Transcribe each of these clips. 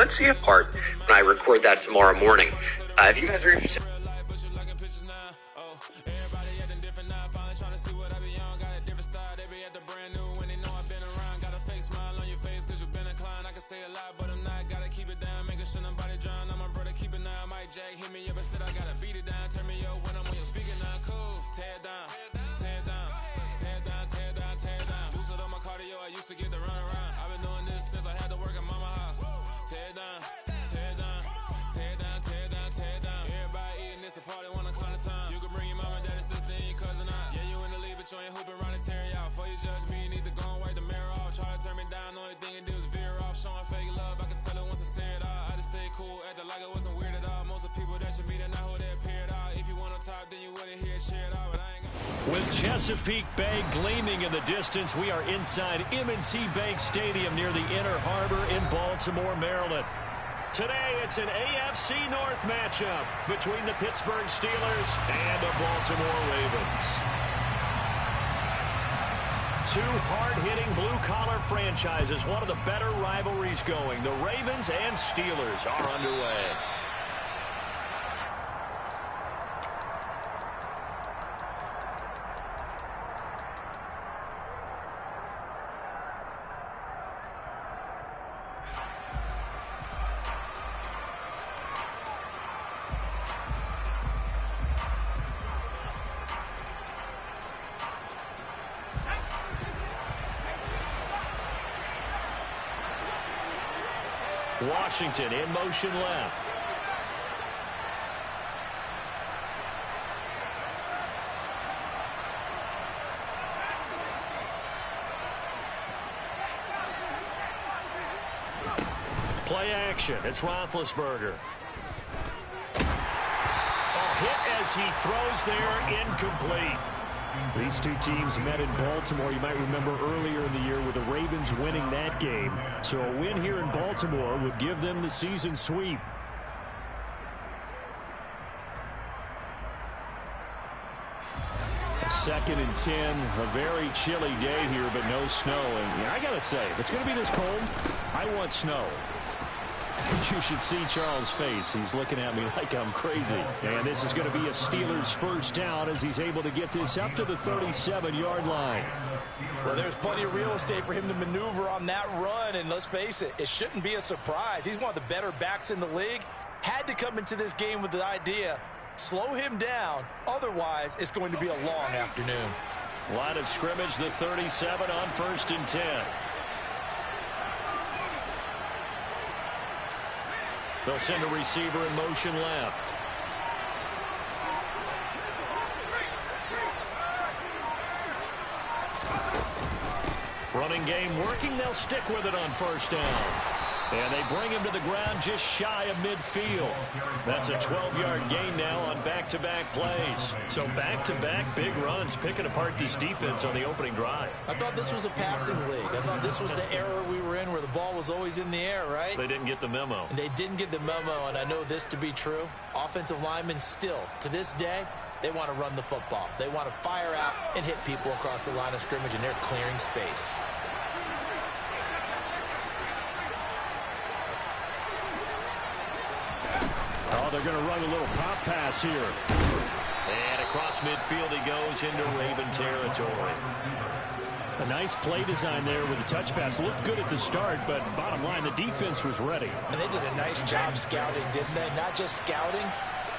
let's see a part when I record that tomorrow morning. If you guys are interested. With Chesapeake Bay gleaming in the distance, we are inside M&T Bank Stadium near the Inner Harbor in Baltimore, Maryland. Today, it's an AFC North matchup between the Pittsburgh Steelers and the Baltimore Ravens. Two hard-hitting blue-collar franchises, one of the better rivalries going. The Ravens and Steelers are underway. Washington in motion left. Play action. It's Roethlisberger. Hit as he throws there, incomplete. These two teams met in Baltimore. You might remember earlier in the year with the Ravens winning that game. So a win here in Baltimore would give them the season sweep. Second and 10, a very chilly day here, but no snow. And I got to say, if it's going to be this cold, I want snow. You should see Charles' face. He's looking at me like I'm crazy. And this is going to be a Steelers first down as he's able to get this up to the 37-yard line. Well, there's plenty of real estate for him to maneuver on that run. And let's face it, it shouldn't be a surprise. He's one of the better backs in the league. Had to come into this game with the idea, slow him down. Otherwise, it's going to be a long afternoon. Line of scrimmage, the 37 on 1st and 10. They'll send a receiver in motion left. Running game working. They'll stick with it on first down. And they bring him to the ground just shy of midfield. That's a 12-yard gain now on back-to-back plays. So back-to-back big runs picking apart this defense on the opening drive. I thought this was a passing league. I thought this was the era we were in where the ball was always in the air, right? They didn't get the memo. And they didn't get the memo, and I know this to be true. Offensive linemen still, to this day, they want to run the football. They want to fire out and hit people across the line of scrimmage, and they're clearing space. Oh, they're going to run a little pop pass here. And across midfield he goes into Raven territory. A nice play design there with the touch pass. Looked good at the start, but bottom line, the defense was ready. And they did a nice job scouting, didn't they? Not just scouting,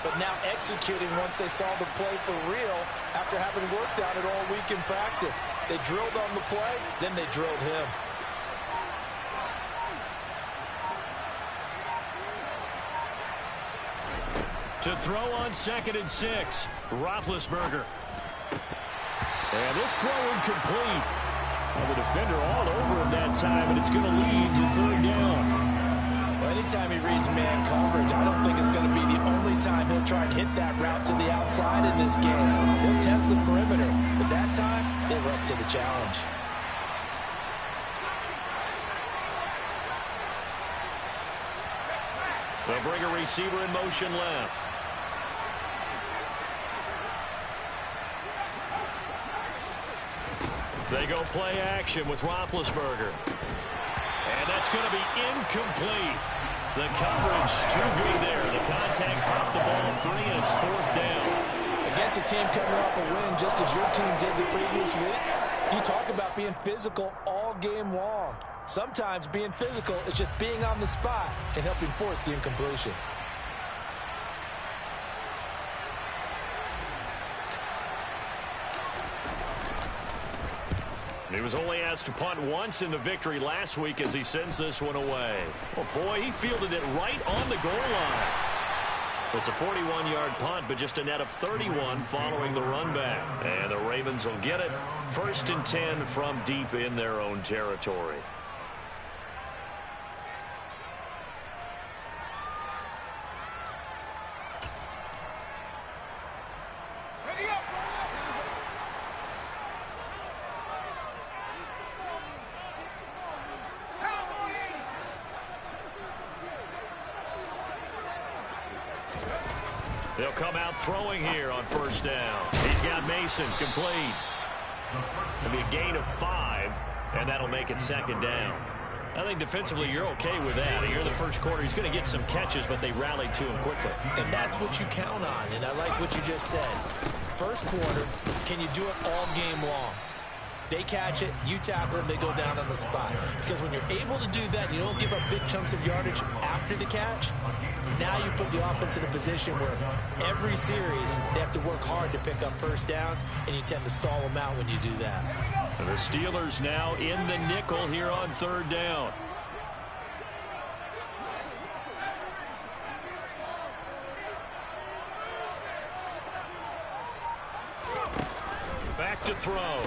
but now executing once they saw the play for real after having worked on it all week in practice. They drilled on the play, then they drilled him. To throw on 2nd and 6, Roethlisberger. And this throw incomplete. Well, the defender all over him that time, and it's going to lead to 3rd down. Well, anytime he reads man coverage, I don't think it's going to be the only time he'll try and hit that route to the outside in this game. He'll test the perimeter, but that time, they were up to the challenge. They'll bring a receiver in motion left. They go play action with Roethlisberger. And that's going to be incomplete. The coverage too good there. The contact popped the ball free, and it's 4th down. Against a team coming off a win, just as your team did the previous week, you talk about being physical all game long. Sometimes being physical is just being on the spot and helping force the incompletion. He was only asked to punt once in the victory last week as he sends this one away. Oh, boy, he fielded it right on the goal line. It's a 41-yard punt, but just a net of 31 following the run back. And the Ravens will get it 1st and 10 from deep in their own territory. They'll come out throwing here on 1st down. He's got Mason complete. It'll be a gain of 5, and that'll make it 2nd down. I think defensively you're okay with that. Here in the first quarter, he's going to get some catches, but they rallied to him quickly. And that's what you count on, and I like what you just said. First quarter, can you do it all game long? They catch it, you tackle them, they go down on the spot. Because when you're able to do that, you don't give up big chunks of yardage after the catch. Now you put the offense in a position where every series they have to work hard to pick up 1st downs, and you tend to stall them out when you do that. And the Steelers now in the nickel here on 3rd down. Back to throw.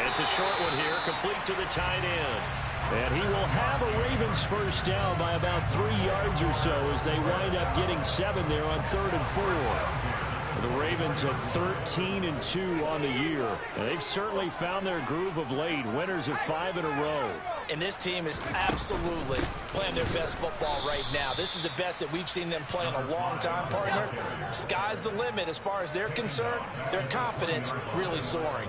It's a short one here, complete to the tight end. And he will have a Ravens 1st down by about 3 yards or so as they wind up getting 7 there on 3rd and 4. The Ravens at 13-2 on the year. And they've certainly found their groove of late. Winners of 5 in a row. And this team is absolutely playing their best football right now. This is the best that we've seen them play in a long time, partner. Sky's the limit as far as they're concerned. Their confidence really soaring.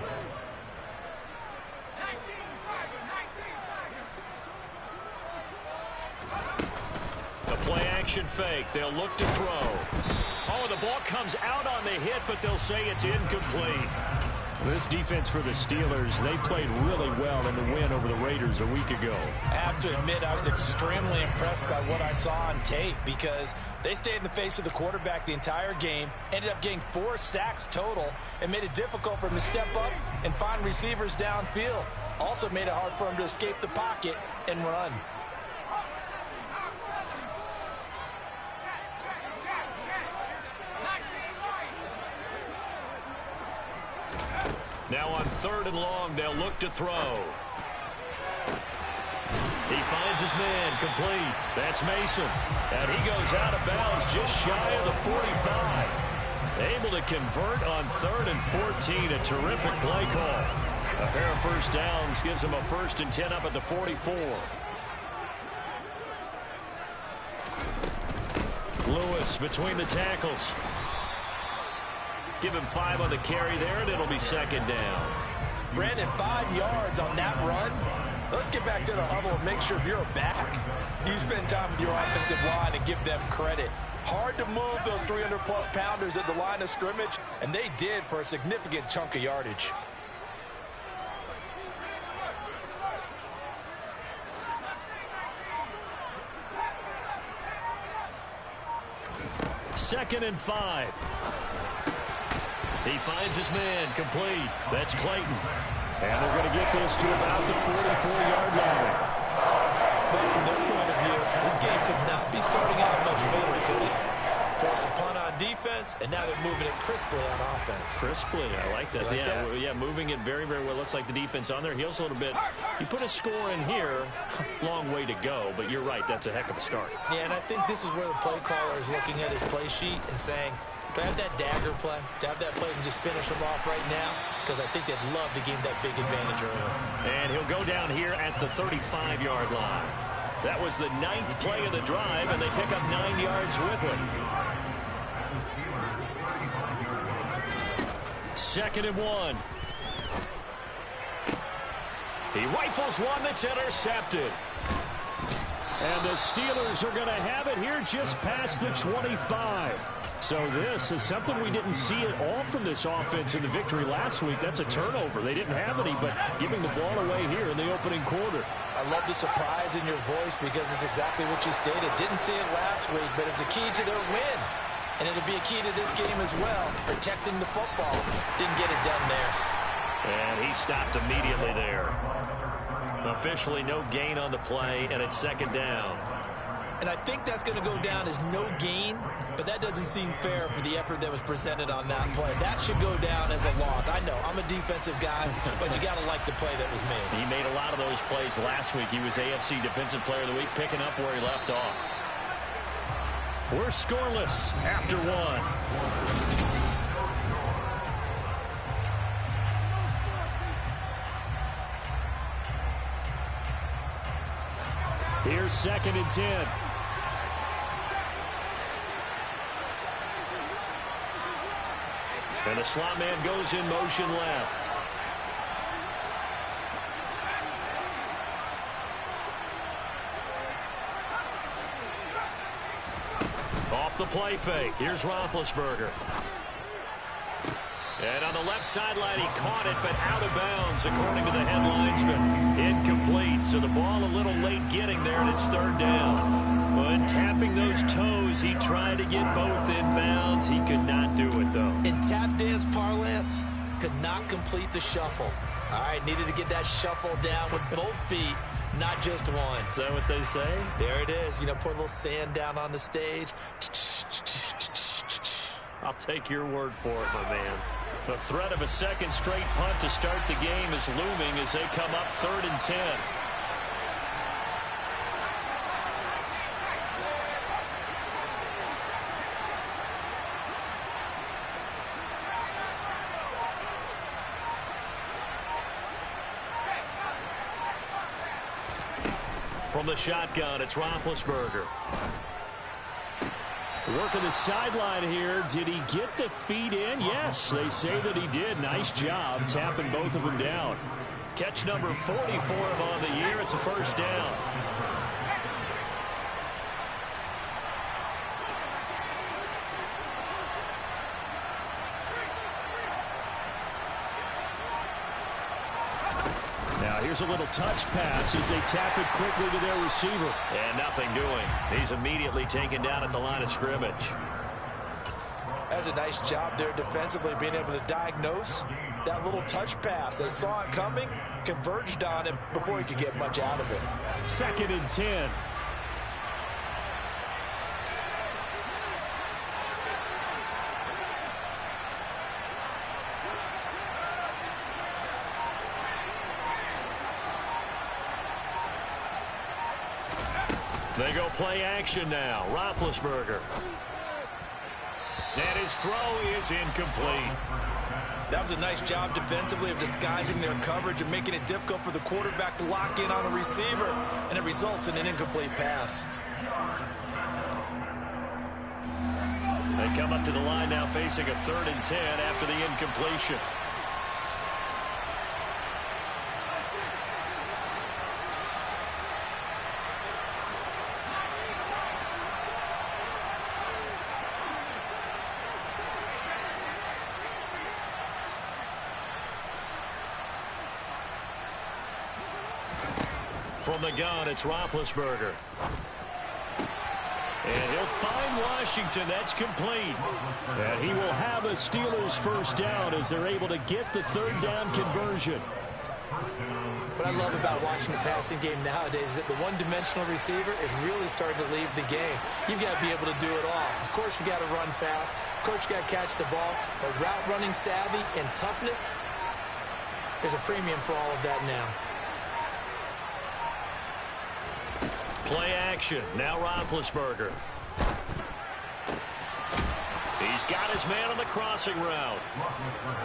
Play-action fake. They'll look to throw. Oh, the ball comes out on the hit, but they'll say it's incomplete. This defense for the Steelers, they played really well in the win over the Raiders a week ago. I have to admit, I was extremely impressed by what I saw on tape because they stayed in the face of the quarterback the entire game, ended up getting 4 sacks total, and made it difficult for him to step up and find receivers downfield. Also made it hard for him to escape the pocket and run. Now on 3rd and long, they'll look to throw. He finds his man complete. That's Mason. And he goes out of bounds just shy of the 45. Able to convert on 3rd and 14. A terrific play call. A pair of 1st downs gives him a 1st and 10 up at the 44. Lewis between the tackles. Give him 5 on the carry there, and it'll be 2nd down. Brandon, 5 yards on that run. Let's get back to the huddle and make sure if you're a back, you spend time with your offensive line and give them credit. Hard to move those 300-plus pounders at the line of scrimmage, and they did for a significant chunk of yardage. Second and 5. He finds his man complete. That's Clayton. And they're going to get this to about the 44-yard line. But from their point of view, this game could not be starting out much better, could it? Force a punt on defense, and now they're moving it crisply on offense. Crisply, I like that. Yeah, moving it very, very well. Looks like the defense on their heels a little bit. You put a score in here, long way to go, but you're right, that's a heck of a start. Yeah, and I think this is where the play caller is looking at his play sheet and saying, to have that dagger play, to have that play and just finish them off right now, because I think they'd love to gain that big advantage early. And he'll go down here at the 35-yard line. That was the 9th play of the drive, and they pick up 9 yards with it. 2nd and 1. He rifles one that's intercepted. And the Steelers are going to have it here just past the 25. So this is something we didn't see at all from this offense in the victory last week. That's a turnover. They didn't have any, but giving the ball away here in the opening quarter. I love the surprise in your voice because it's exactly what you stated. Didn't see it last week, but it's a key to their win. And it'll be a key to this game as well, protecting the football. Didn't get it done there. And he stopped immediately there. Officially no gain on the play, and it's second down. And I think that's going to go down as no gain, but that doesn't seem fair for the effort that was presented on that play. That should go down as a loss. I know, I'm a defensive guy, but you got to like the play that was made. He made a lot of those plays last week. He was AFC Defensive Player of the Week, picking up where he left off. We're scoreless after one. Here's 2nd and 10. And the slot man goes in motion left. Off the play fake. Here's Roethlisberger. And on the left sideline, he caught it, but out of bounds, according to the head linesman. Incomplete, so the ball a little late getting there, and it's third down. But tapping those toes, he tried to get both in bounds. He could not do it, though. In tap dance parlance, could not complete the shuffle. All right, needed to get that shuffle down with both feet, not just one. Is that what they say? There it is. You know, put a little sand down on the stage. I'll take your word for it, my man. The threat of a second straight punt to start the game is looming as they come up 3rd and 10. From the shotgun, it's Roethlisberger. Working the sideline here. Did he get the feet in? Yes, they say that he did. Nice job tapping both of them down. Catch number 44 on the year. It's a first down. Now here's a little touch pass as they tap it quickly to their receiver. And nothing doing. He's immediately taken down at the line of scrimmage. That's a nice job there defensively, being able to diagnose that little touch pass. They saw it coming, converged on him before he could get much out of it. 2nd and 10. They go play action now. Roethlisberger. And his throw is incomplete. That was a nice job defensively of disguising their coverage and making it difficult for the quarterback to lock in on a receiver, and it results in an incomplete pass. They come up to the line now facing a 3rd and 10 after the incompletion. From the gun, it's Roethlisberger. And he'll find Washington. That's complete. And he will have a Steelers first down as they're able to get the 3rd down conversion. What I love about watching the passing game nowadays is that the one-dimensional receiver is really starting to leave the game. You've got to be able to do it all. Of course, you got to run fast. Of course, you got to catch the ball. But route running savvy and toughness, there's a premium for all of that now. Play action. Now Roethlisberger. He's got his man on the crossing route.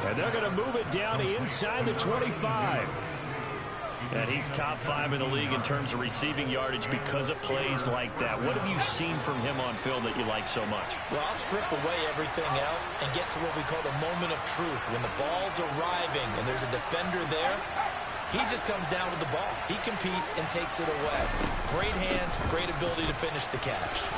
And they're going to move it down inside the 25. And he's top 5 in the league in terms of receiving yardage because of plays like that. What have you seen from him on film that you like so much? Well, I'll strip away everything else and get to what we call the moment of truth. When the ball's arriving and there's a defender there, He just comes down with the ball. He competes and takes it away. Great hands, great ability to finish the catch.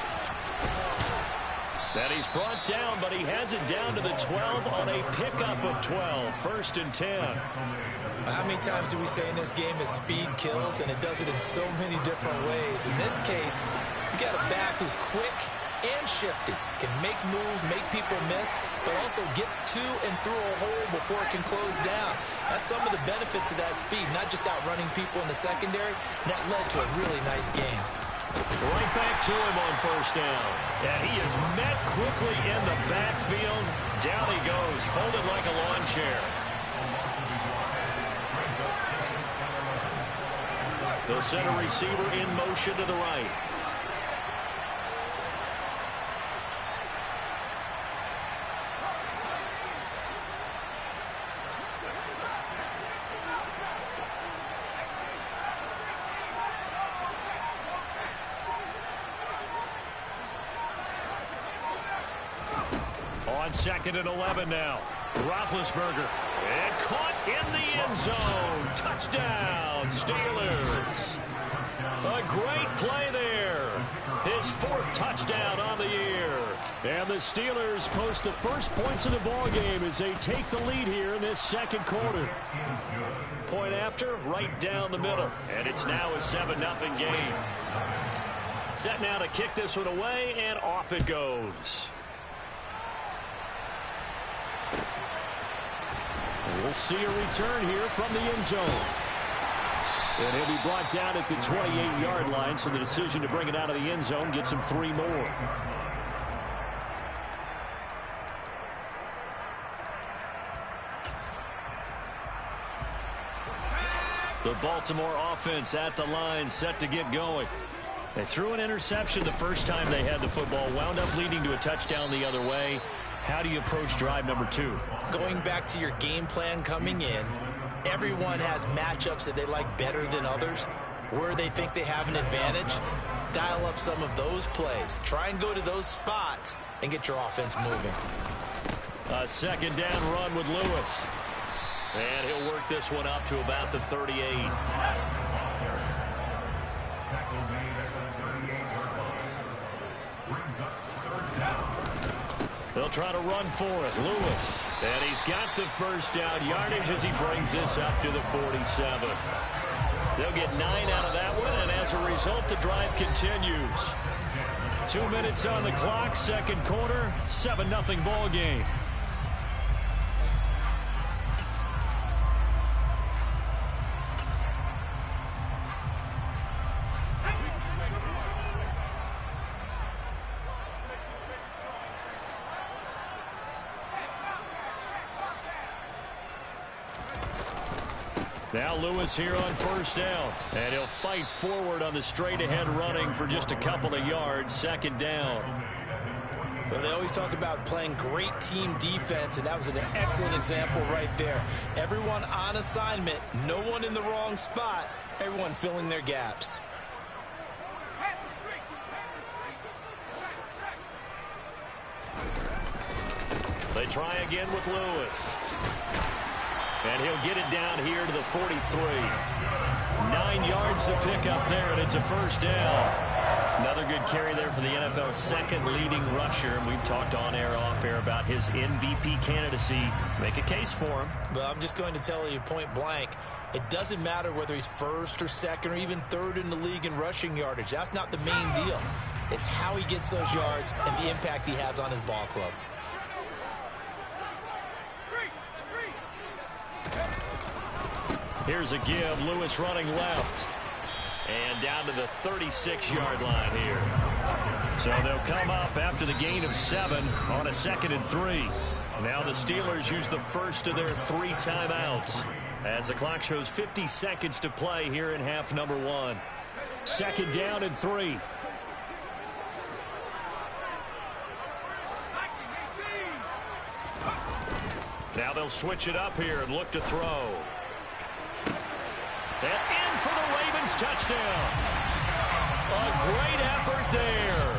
And he's brought down, but he has it down to the 12 on a pickup of 12. 1st and 10. How many times do we say in this game that speed kills, and it does it in so many different ways? In this case, you got a back who's quick and shifty, can make moves, make people miss, but also gets to and through a hole before it can close down. That's some of the benefits of that speed, not just outrunning people in the secondary. That led to a really nice game. Right back to him on 1st down. And he is met quickly in the backfield. Down he goes, folded like a lawn chair. The center receiver in motion to the right. On 2nd and 11 now. Roethlisberger. And caught in the end zone. Touchdown, Steelers. A great play there. His 4th touchdown on the year. And the Steelers post the first points of the ball game as they take the lead here in this 2nd quarter. Point after, right down the middle. And it's now a 7-0 game. Set now to kick this one away, and off it goes. We'll see a return here from the end zone. And he'll be brought down at the 28-yard line, so the decision to bring it out of the end zone gets him 3 more. The Baltimore offense at the line, set to get going. They threw an interception the first time they had the football, wound up leading to a touchdown the other way. How do you approach drive number 2? Going back to your game plan coming in, everyone has matchups that they like better than others. Where they think they have an advantage, dial up some of those plays. Try and go to those spots and get your offense moving. A 2nd down run with Lewis. And he'll work this one up to about the 38. They'll try to run for it. Lewis. And he's got the 1st down yardage as he brings this up to the 47. They'll get 9 out of that one, and as a result, the drive continues. 2 minutes on the clock, 2nd quarter, 7-0 ball game. Now Lewis here on 1st down. And he'll fight forward on the straight-ahead running for just a couple of yards. 2nd down. Well, they always talk about playing great team defense, and that was an excellent example right there. Everyone on assignment, no one in the wrong spot, everyone filling their gaps. They try again with Lewis. And he'll get it down here to the 43. 9 yards to pick up there, and it's a 1st down. Another good carry there for the NFL's 2nd leading rusher. And we've talked on air, off air about his MVP candidacy. Make a case for him. Well, I'm just going to tell you point blank, it doesn't matter whether he's 1st or 2nd or even 3rd in the league in rushing yardage. That's not the main deal. It's how he gets those yards and the impact he has on his ball club. Here's a give. Lewis running left. And down to the 36-yard line here. So they'll come up after the gain of 7 on a 2nd and 3. Now the Steelers use the first of their 3 timeouts as the clock shows 50 seconds to play here in half number 1. 2nd down and 3. Now they'll switch it up here and look to throw. And in for the Ravens touchdown. A great effort there.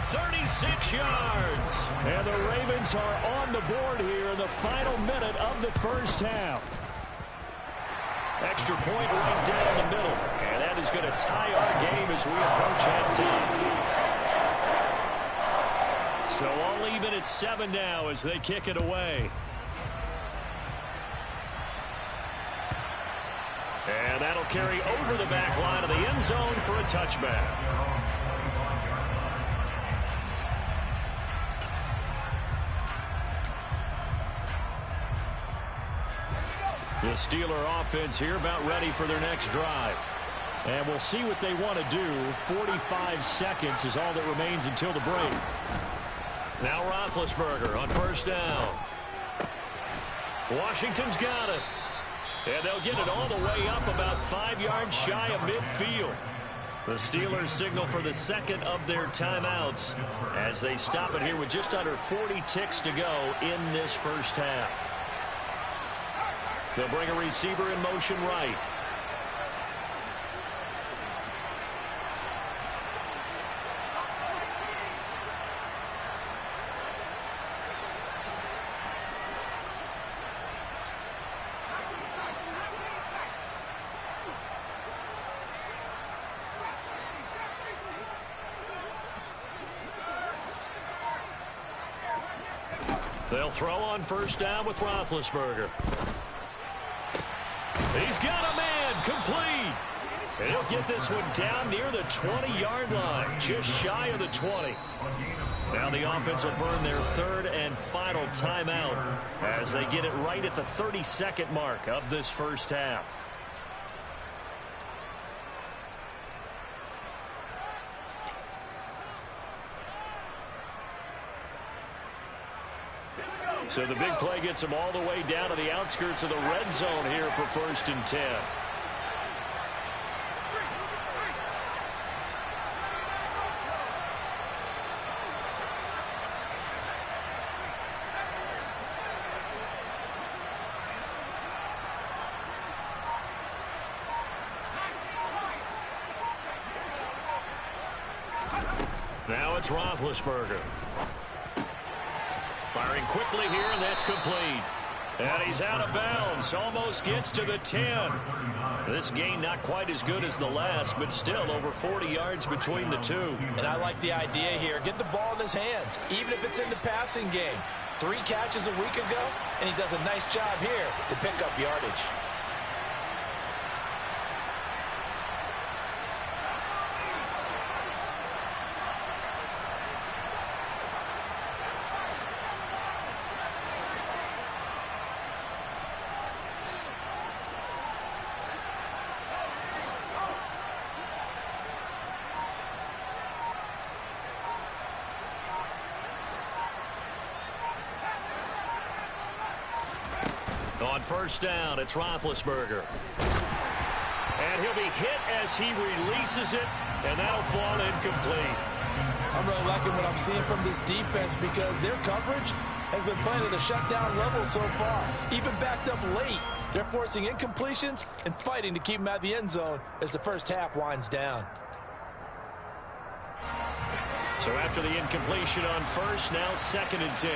36 yards. And the Ravens are on the board here in the final minute of the 1st half. Extra point right down the middle. And that is going to tie our game as we approach halftime. So all even at 7 now as they kick it away. And that'll carry over the back line of the end zone for a touchback. The Steeler offense here about ready for their next drive. And we'll see what they want to do. 45 seconds is all that remains until the break. Now Roethlisberger on first down. Washington's got it. And they'll get it all the way up about 5 yards shy of midfield. The Steelers signal for the second of their timeouts as they stop it here with just under 40 ticks to go in this first half. They'll bring a receiver in motion right. They'll throw on first down with Roethlisberger. He's got a man, complete. And he'll get this one down near the 20-yard line, just shy of the 20. Now the offense will burn their third and final timeout as they get it right at the 30-second mark of this first half. So the big play gets them all the way down to the outskirts of the red zone here for 1st and 10. Now it's Roethlisberger. Firing quickly here, and that's complete. And he's out of bounds. Almost gets to the 10. This gain not quite as good as the last, but still over 40 yards between the two. And I like the idea here. Get the ball in his hands, even if it's in the passing game. 3 catches a week ago, and he does a nice job here to pick up yardage. On first down, it's Roethlisberger. And he'll be hit as he releases it, and that'll fall incomplete. I'm really liking what I'm seeing from this defense because their coverage has been playing at a shutdown level so far. Even backed up late, they're forcing incompletions and fighting to keep them out of the end zone as the first half winds down. So after the incompletion on first, now 2nd and 10.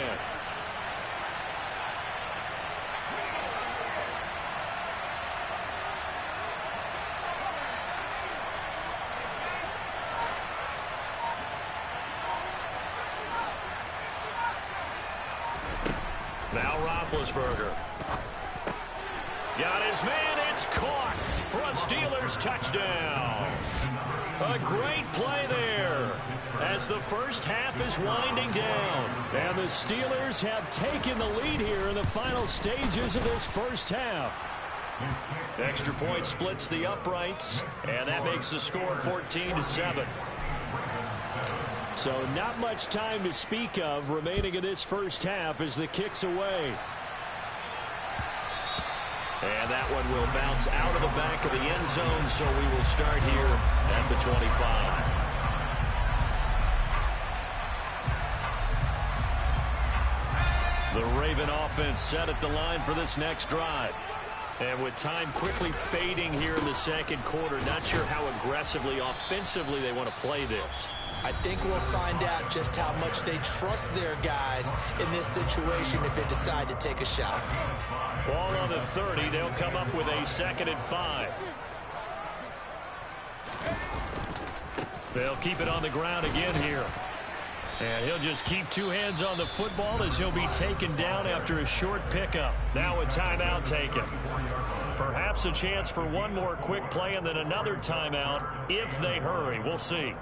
Now Roethlisberger. Got his man. It's caught for a Steelers touchdown. A great play there as the first half is winding down. And the Steelers have taken the lead here in the final stages of this first half. Extra point splits the uprights, and that makes the score 14-7. So not much time to speak of remaining in this first half as the kick's away. And that one will bounce out of the back of the end zone, so we will start here at the 25. The Raven offense set at the line for this next drive. And with time quickly fading here in the second quarter, not sure how aggressively, offensively they want to play this. I think we'll find out just how much they trust their guys in this situation if they decide to take a shot. Ball on the 30. They'll come up with a 2nd and 5. They'll keep it on the ground again here. And he'll just keep 2 hands on the football as he'll be taken down after a short pickup. Now a timeout taken. Perhaps a chance for one more quick play and then another timeout if they hurry. We'll see.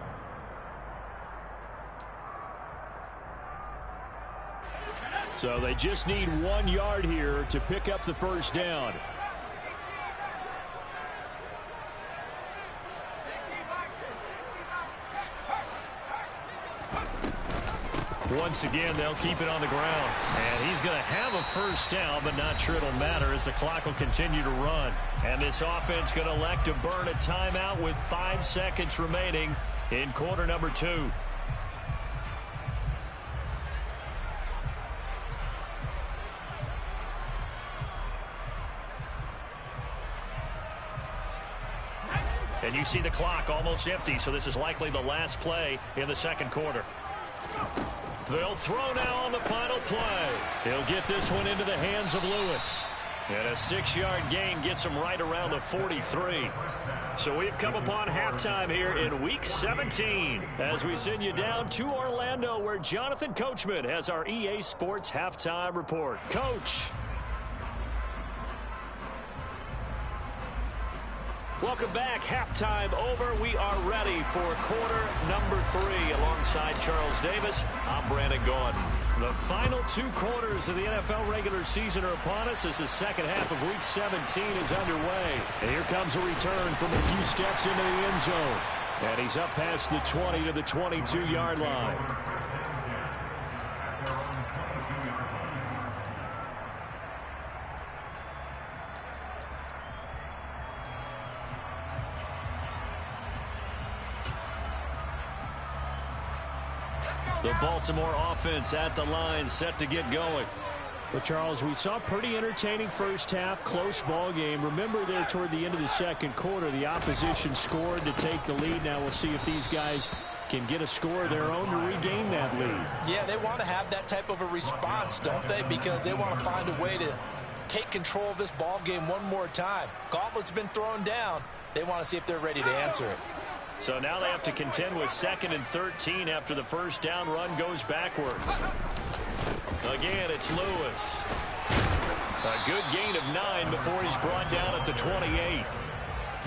So they just need 1 yard here to pick up the first down. Once again, they'll keep it on the ground. And he's going to have a first down, but not sure it'll matter as the clock will continue to run. And this offense going to elect to burn a timeout with 5 seconds remaining in quarter number 2. And you see the clock almost empty, so this is likely the last play in the second quarter. They'll throw now on the final play. He'll get this one into the hands of Lewis. And a 6-yard gain gets him right around the 43. So we've come upon halftime here in Week 17 as we send you down to Orlando where Jonathan Coachman has our EA Sports Halftime Report. Coach. Welcome back. Halftime over. We are ready for quarter number 3. Alongside Charles Davis, I'm Brandon Gaudin. The final 2 quarters of the NFL regular season are upon us as the second half of Week 17 is underway. And here comes a return from a few steps into the end zone. And he's up past the 20 to the 22-yard line. The Baltimore offense at the line, set to get going. Well, Charles, we saw a pretty entertaining first half, close ball game. Remember there toward the end of the second quarter, the opposition scored to take the lead. Now we'll see if these guys can get a score of their own to regain that lead. Yeah, they want to have that type of a response, don't they? Because they want to find a way to take control of this ball game one more time. Gauntlet's been thrown down. They want to see if they're ready to answer it. So now they have to contend with 2nd and 13 after the first down run goes backwards. Again, it's Lewis. A good gain of 9 before he's brought down at the 28.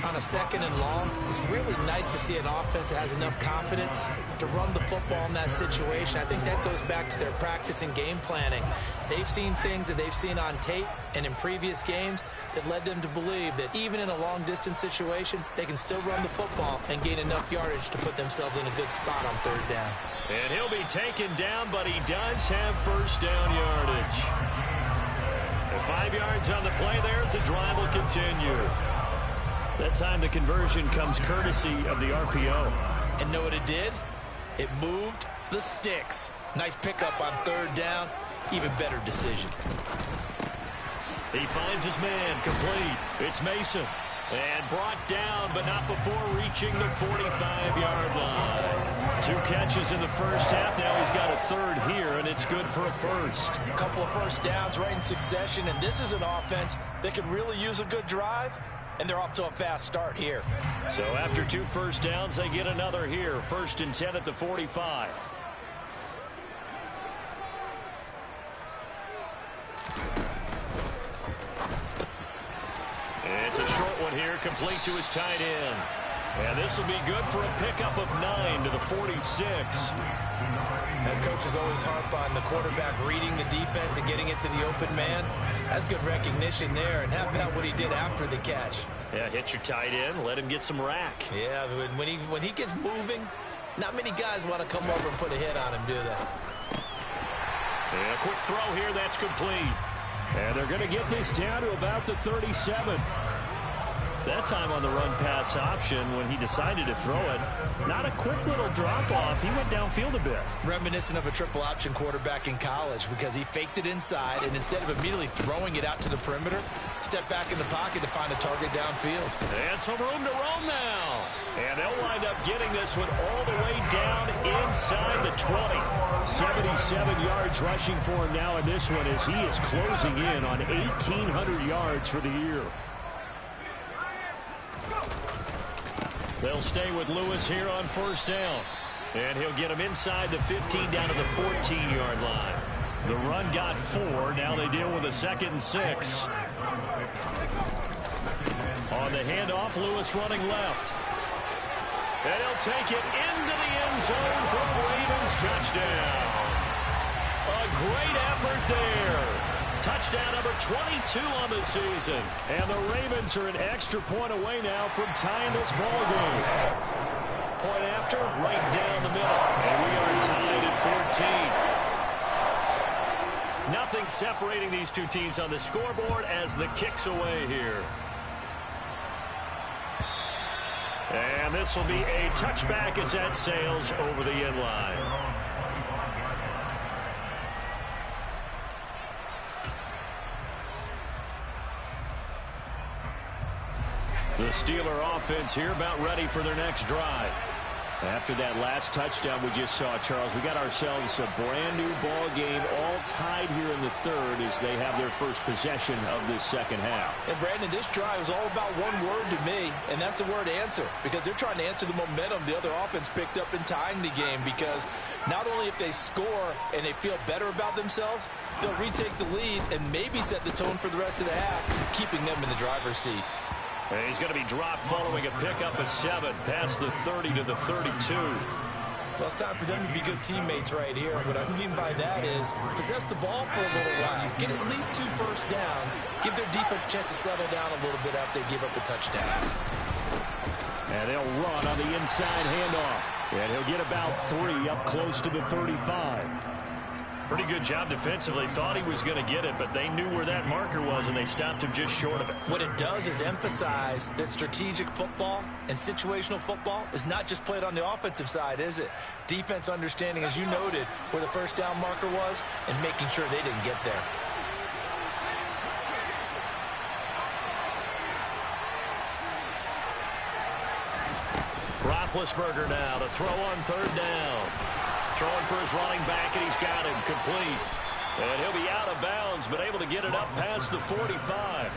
On a 2nd and long, it's really nice to see an offense that has enough confidence to run the football in that situation. I think that goes back to their practice and game planning. They've seen things that they've seen on tape and in previous games that led them to believe that even in a long-distance situation, they can still run the football and gain enough yardage to put themselves in a good spot on 3rd down. And he'll be taken down, but he does have first down yardage. And 5 yards on the play there as the drive will continue. That time the conversion comes courtesy of the RPO. And know what it did? It moved the sticks. Nice pickup on 3rd down. Even better decision. He finds his man complete. It's Mason. And brought down, but not before reaching the 45-yard line. 2 catches in the first half. Now he's got a 3rd here, and it's good for a first. A couple of first downs right in succession, and this is an offense that could really use a good drive. And they're off to a fast start here. So after 2 first downs, they get another here. 1st and 10 at the 45. It's a short one here, complete to his tight end. And this will be good for a pickup of 9 to the 46. That coaches always harp on the quarterback reading the defense and getting it to the open man. That's good recognition there. And how about what he did after the catch? Yeah, hit your tight end, let him get some rack. Yeah, when he gets moving, not many guys want to come over and put a hit on him, do they? And a quick throw here, that's complete. And they're going to get this down to about the 37. That time on the run-pass option when he decided to throw it. Not a quick little drop-off. He went downfield a bit. Reminiscent of a triple option quarterback in college because he faked it inside, and instead of immediately throwing it out to the perimeter, stepped back in the pocket to find a target downfield. And some room to roam now. And they'll wind up getting this one all the way down inside the 20. 77 yards rushing for him now in this one as he is closing in on 1,800 yards for the year. They'll stay with Lewis here on first down. And he'll get him inside the 15 down to the 14-yard line. The run got 4. Now they deal with a 2nd and 6. On the handoff, Lewis running left. And he'll take it into the end zone for a Ravens touchdown. A great effort there. Touchdown number 22 on the season. And the Ravens are an extra point away now from tying this ball game. Point after, right down the middle. And we are tied at 14. Nothing separating these two teams on the scoreboard as the kick's away here. And this will be a touchback as that sails over the end line. The Steeler offense here about ready for their next drive. After that last touchdown we just saw, Charles, we got ourselves a brand new ball game, all tied here in the third as they have their first possession of this second half. And Brandon, this drive is all about one word to me, and that's the word answer, because they're trying to answer the momentum the other offense picked up in tying the game, because not only if they score and they feel better about themselves, they'll retake the lead and maybe set the tone for the rest of the half, keeping them in the driver's seat. And he's going to be dropped following a pickup of 7 past the 30 to the 32. Well, it's time for them to be good teammates right here. What I mean by that is possess the ball for a little while. Get at least 2 first downs. Give their defense a chance to settle down a little bit after they give up a touchdown. And they'll run on the inside handoff. And he'll get about 3 up close to the 35. Pretty good job defensively. Thought he was going to get it, but they knew where that marker was, and they stopped him just short of it. What it does is emphasize that strategic football and situational football is not just played on the offensive side, is it? Defense understanding, as you noted, where the first down marker was and making sure they didn't get there. Roethlisberger now to throw on third down. Throwing for his running back, and he's got him complete. And he'll be out of bounds, but able to get it up past the 45.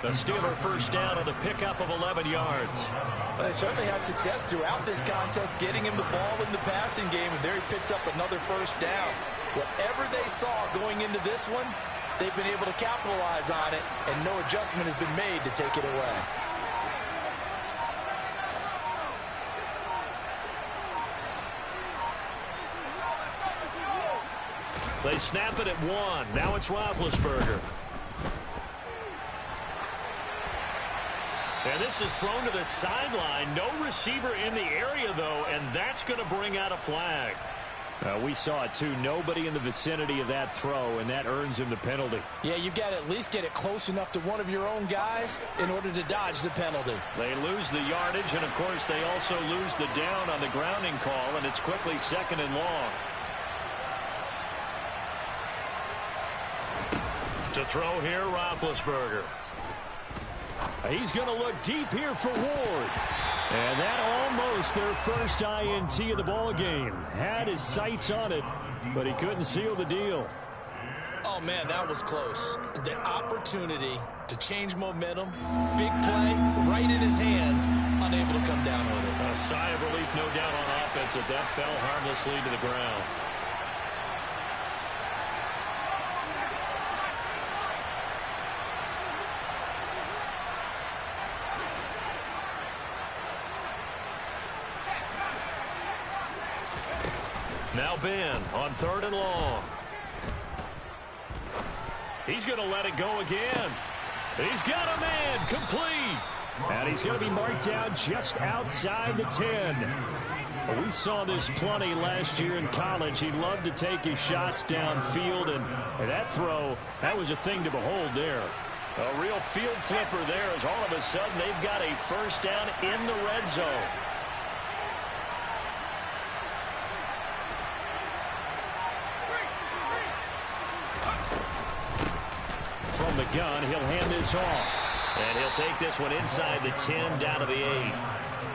The Steeler first down on the pickup of 11 yards. Well, they certainly had success throughout this contest, getting him the ball in the passing game, and there he picks up another first down. Whatever they saw going into this one, they've been able to capitalize on it, and no adjustment has been made to take it away. They snap it at 1. Now it's Roethlisberger. And this is thrown to the sideline. No receiver in the area, though, and that's going to bring out a flag. We saw it, too. Nobody in the vicinity of that throw, and that earns him the penalty. Yeah, you've got to at least get it close enough to one of your own guys in order to dodge the penalty. They lose the yardage, and, of course, they also lose the down on the grounding call, and it's quickly 2nd and long. To throw here, Roethlisberger. He's going to look deep here for Ward. And that almost their first INT of the ball game. Had his sights on it, but he couldn't seal the deal. Oh, man, that was close. The opportunity to change momentum, big play, right in his hands, unable to come down with it. A sigh of relief, no doubt, on offense that that fell harmlessly to the ground. Now Ben on 3rd and long. He's going to let it go again. He's got a man complete. And he's going to be marked down just outside the 10. We saw this plenty last year in college. He loved to take his shots downfield, and that throw, that was a thing to behold there. A real field flipper there as all of a sudden they've got a first down in the red zone. From the gun, he'll hand this off. And he'll take this one inside the 10 down to the 8.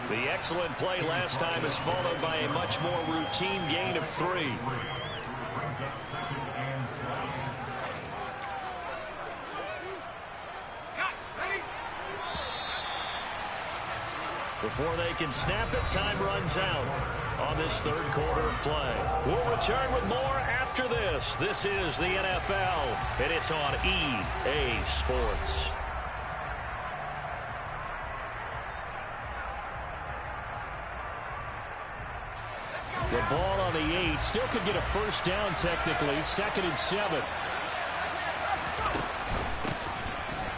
The excellent play last time is followed by a much more routine gain of 3. Before they can snap it, time runs out on this third quarter of play. We'll return with more after this. This is the NFL, and it's on EA Sports. The ball on the 8. Still could get a first down technically. 2nd and 7.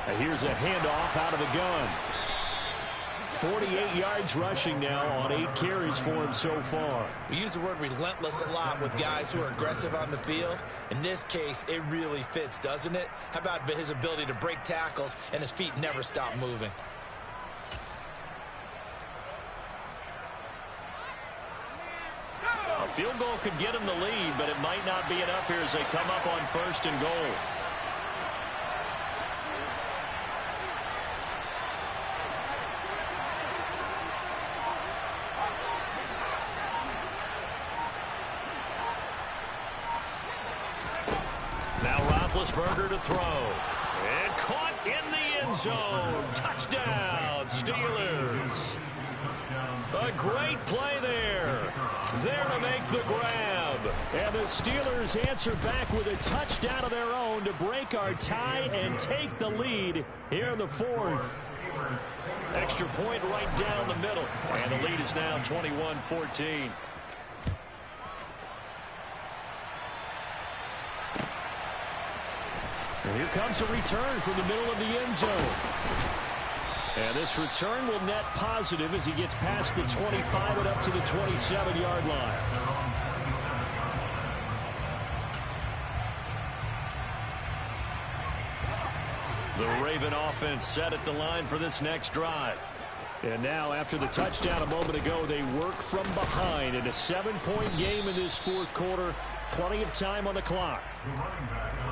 And here's a handoff out of the gun. 48 yards rushing now on 8 carries for him so far. We use the word relentless a lot with guys who are aggressive on the field. In this case, it really fits, doesn't it? How about his ability to break tackles and his feet never stop moving? A field goal could get him the lead, but it might not be enough here as they come up on 1st and goal. Now Roethlisberger to throw. And caught in the end zone. Touchdown, Steelers. A great play there. There to make the grab. And the Steelers answer back with a touchdown of their own to break our tie and take the lead here in the 4th. Extra point right down the middle. And the lead is now 21-14. And here comes a return from the middle of the end zone. And this return will net positive as he gets past the 25 and up to the 27-yard line. The Raven offense set at the line for this next drive. And now, after the touchdown a moment ago, they work from behind in a 7-point game in this 4th quarter. Plenty of time on the clock.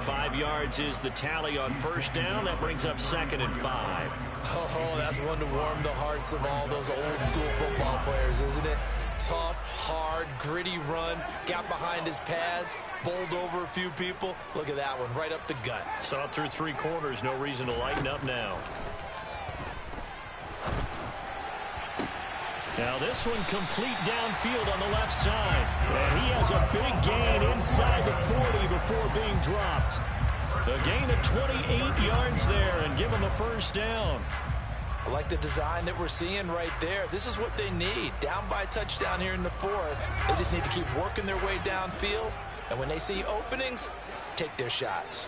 5 yards is the tally on 1st down. That brings up 2nd and 5. Oh, that's one to warm the hearts of all those old school football players, isn't it? Tough, hard, gritty run. Got behind his pads, bowled over a few people. Look at that one, right up the gut. Saw it through 3 quarters. No reason to lighten up now. Now this one complete downfield on the left side. And he has a big gain inside the 40 before being dropped. The gain of 28 yards there and give him a first down. I like the design that we're seeing right there. This is what they need. Down by a touchdown here in the 4th. They just need to keep working their way downfield. And when they see openings, take their shots.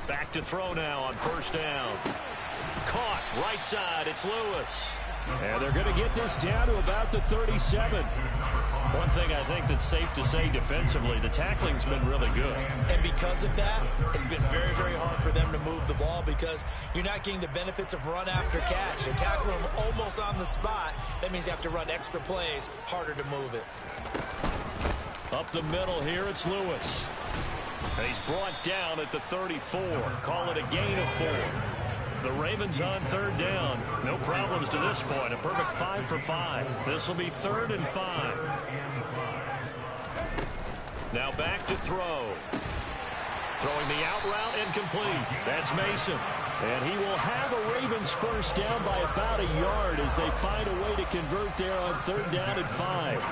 Back to throw now on 1st down. Caught right side. It's Lewis. And they're going to get this down to about the 37. One thing I think that's safe to say defensively, the tackling's been really good. And because of that, it's been very, very hard for them to move the ball because you're not getting the benefits of run after catch. They're tackling them almost on the spot. That means you have to run extra plays, harder to move it. Up the middle here, it's Lewis. He's brought down at the 34. Call it a gain of 4. The Ravens on 3rd down. No problems to this point. A perfect 5 for 5. This will be 3rd and 5. Now back to throw. Throwing the out route incomplete. That's Mason. And he will have a Ravens first down by about a yard as they find a way to convert there on 3rd down and 5.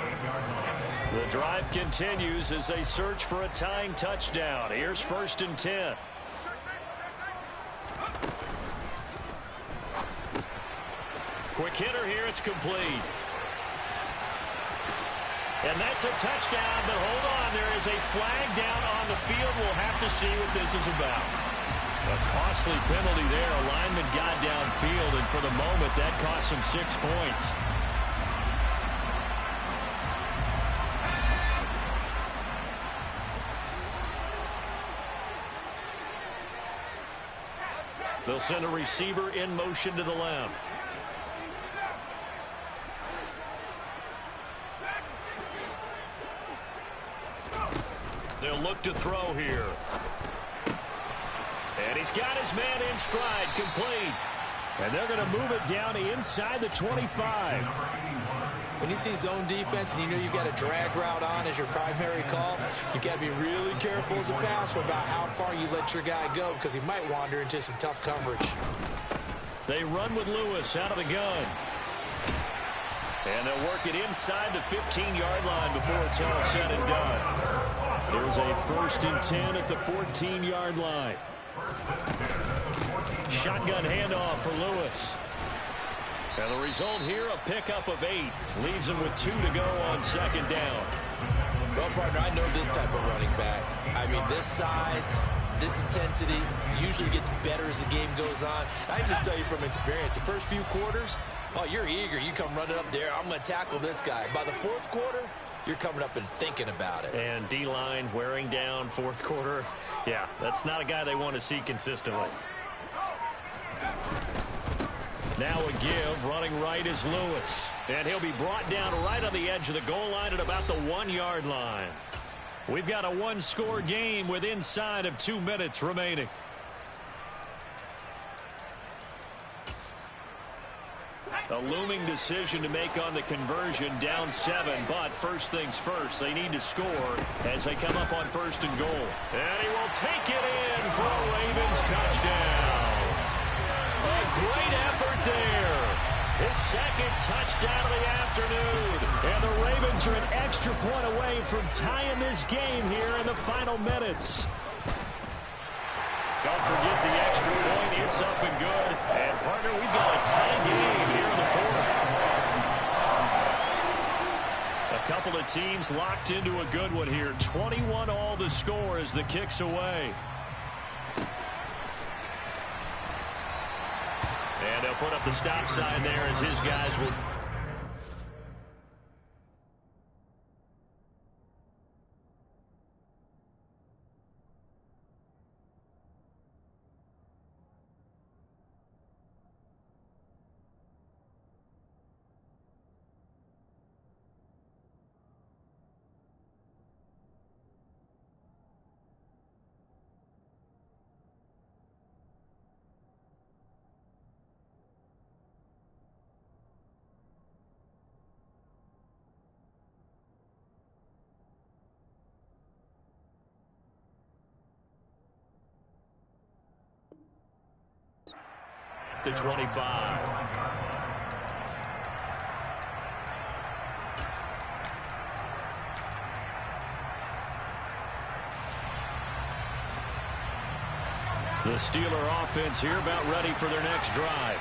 The drive continues as they search for a tying touchdown. Here's 1st and 10. Quick hitter here. It's complete. And that's a touchdown, but hold on. There is a flag down on the field. We'll have to see what this is about. A costly penalty there. A lineman got downfield, and for the moment, that cost him 6 points. They'll send a receiver in motion to the left. They'll look to throw here. And he's got his man in stride, complete. And they're going to move it down inside the 25. When you see zone defense and you know you've got a drag route on as your primary call, you've got to be really careful as a passer about how far you let your guy go because he might wander into some tough coverage. They run with Lewis out of the gun. And they'll work it inside the 15-yard line before it's all said and done. There's a 1st and 10 at the 14-yard line. Shotgun handoff for Lewis. And the result here, a pickup of 8. Leaves him with 2 to go on 2nd down. Well, partner, I know this type of running back. I mean, this size, this intensity usually gets better as the game goes on. I just tell you from experience, the first few quarters, oh, you're eager. You come running up there. I'm going to tackle this guy. By the 4th quarter, you're coming up and thinking about it. And D-line wearing down 4th quarter. Yeah, that's not a guy they want to see consistently. Now a give. Running right is Lewis. And he'll be brought down right on the edge of the goal line at about the 1-yard line. We've got a 1-score game with inside of 2 minutes remaining. A looming decision to make on the conversion, down 7, but first things first, they need to score as they come up on 1st and goal. And he will take it in for a Ravens touchdown. A great effort there. His 2nd touchdown of the afternoon. And the Ravens are an extra point away from tying this game here in the final minutes. Don't forget the extra point. It's up and good. And, partner, we've got a tie game here in the 4th. A couple of teams locked into a good one here. 21 all the score as the kick's away. And they'll put up the stop sign there as his guys will... the 25. The Steeler offense here about ready for their next drive.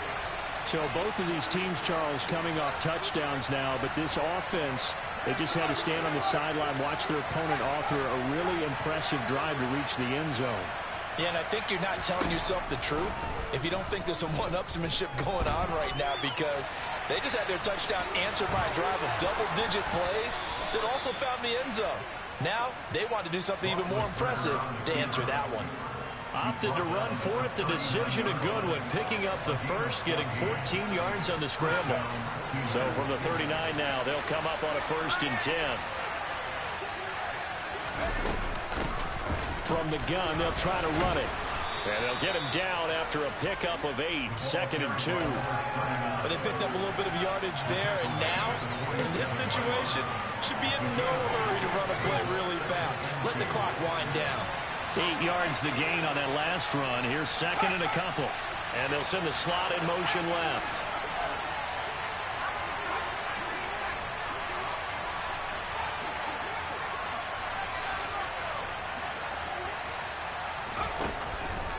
So both of these teams, Charles, coming off touchdowns now, but this offense, they just had to stand on the sideline, watch their opponent author a really impressive drive to reach the end zone. Yeah, and I think you're not telling yourself the truth if you don't think there's some one-upsmanship going on right now, because they just had their touchdown answered by a drive of double-digit plays that also found the end zone. Now they want to do something even more impressive to answer that one. Opted to run for it. The decision a good one. Picking up the first, getting 14 yards on the scramble. So from the 39 now, they'll come up on a 1st and 10. From the gun, they'll try to run it. And they'll get him down after a pickup of 8, 2nd and 2. But they picked up a little bit of yardage there, and now, in this situation, should be in no hurry to run a play really fast. Let the clock wind down. 8 yards the gain on that last run. Here's 2nd and a couple. And they'll send the slot in motion left.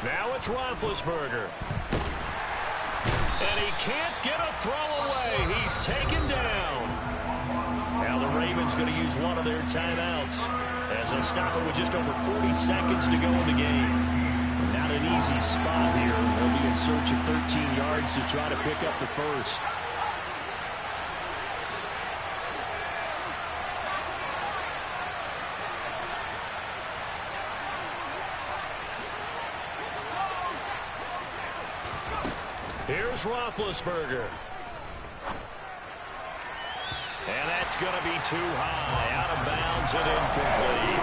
Now it's Roethlisberger. And he can't get a throw away. He's taken down. Now the Ravens going to use one of their timeouts as they'll stop it with just over 40 seconds to go in the game. Now to easy spot here. They'll be in search of 13 yards to try to pick up the first. Here's Roethlisberger. And that's going to be too high. Out of bounds and incomplete.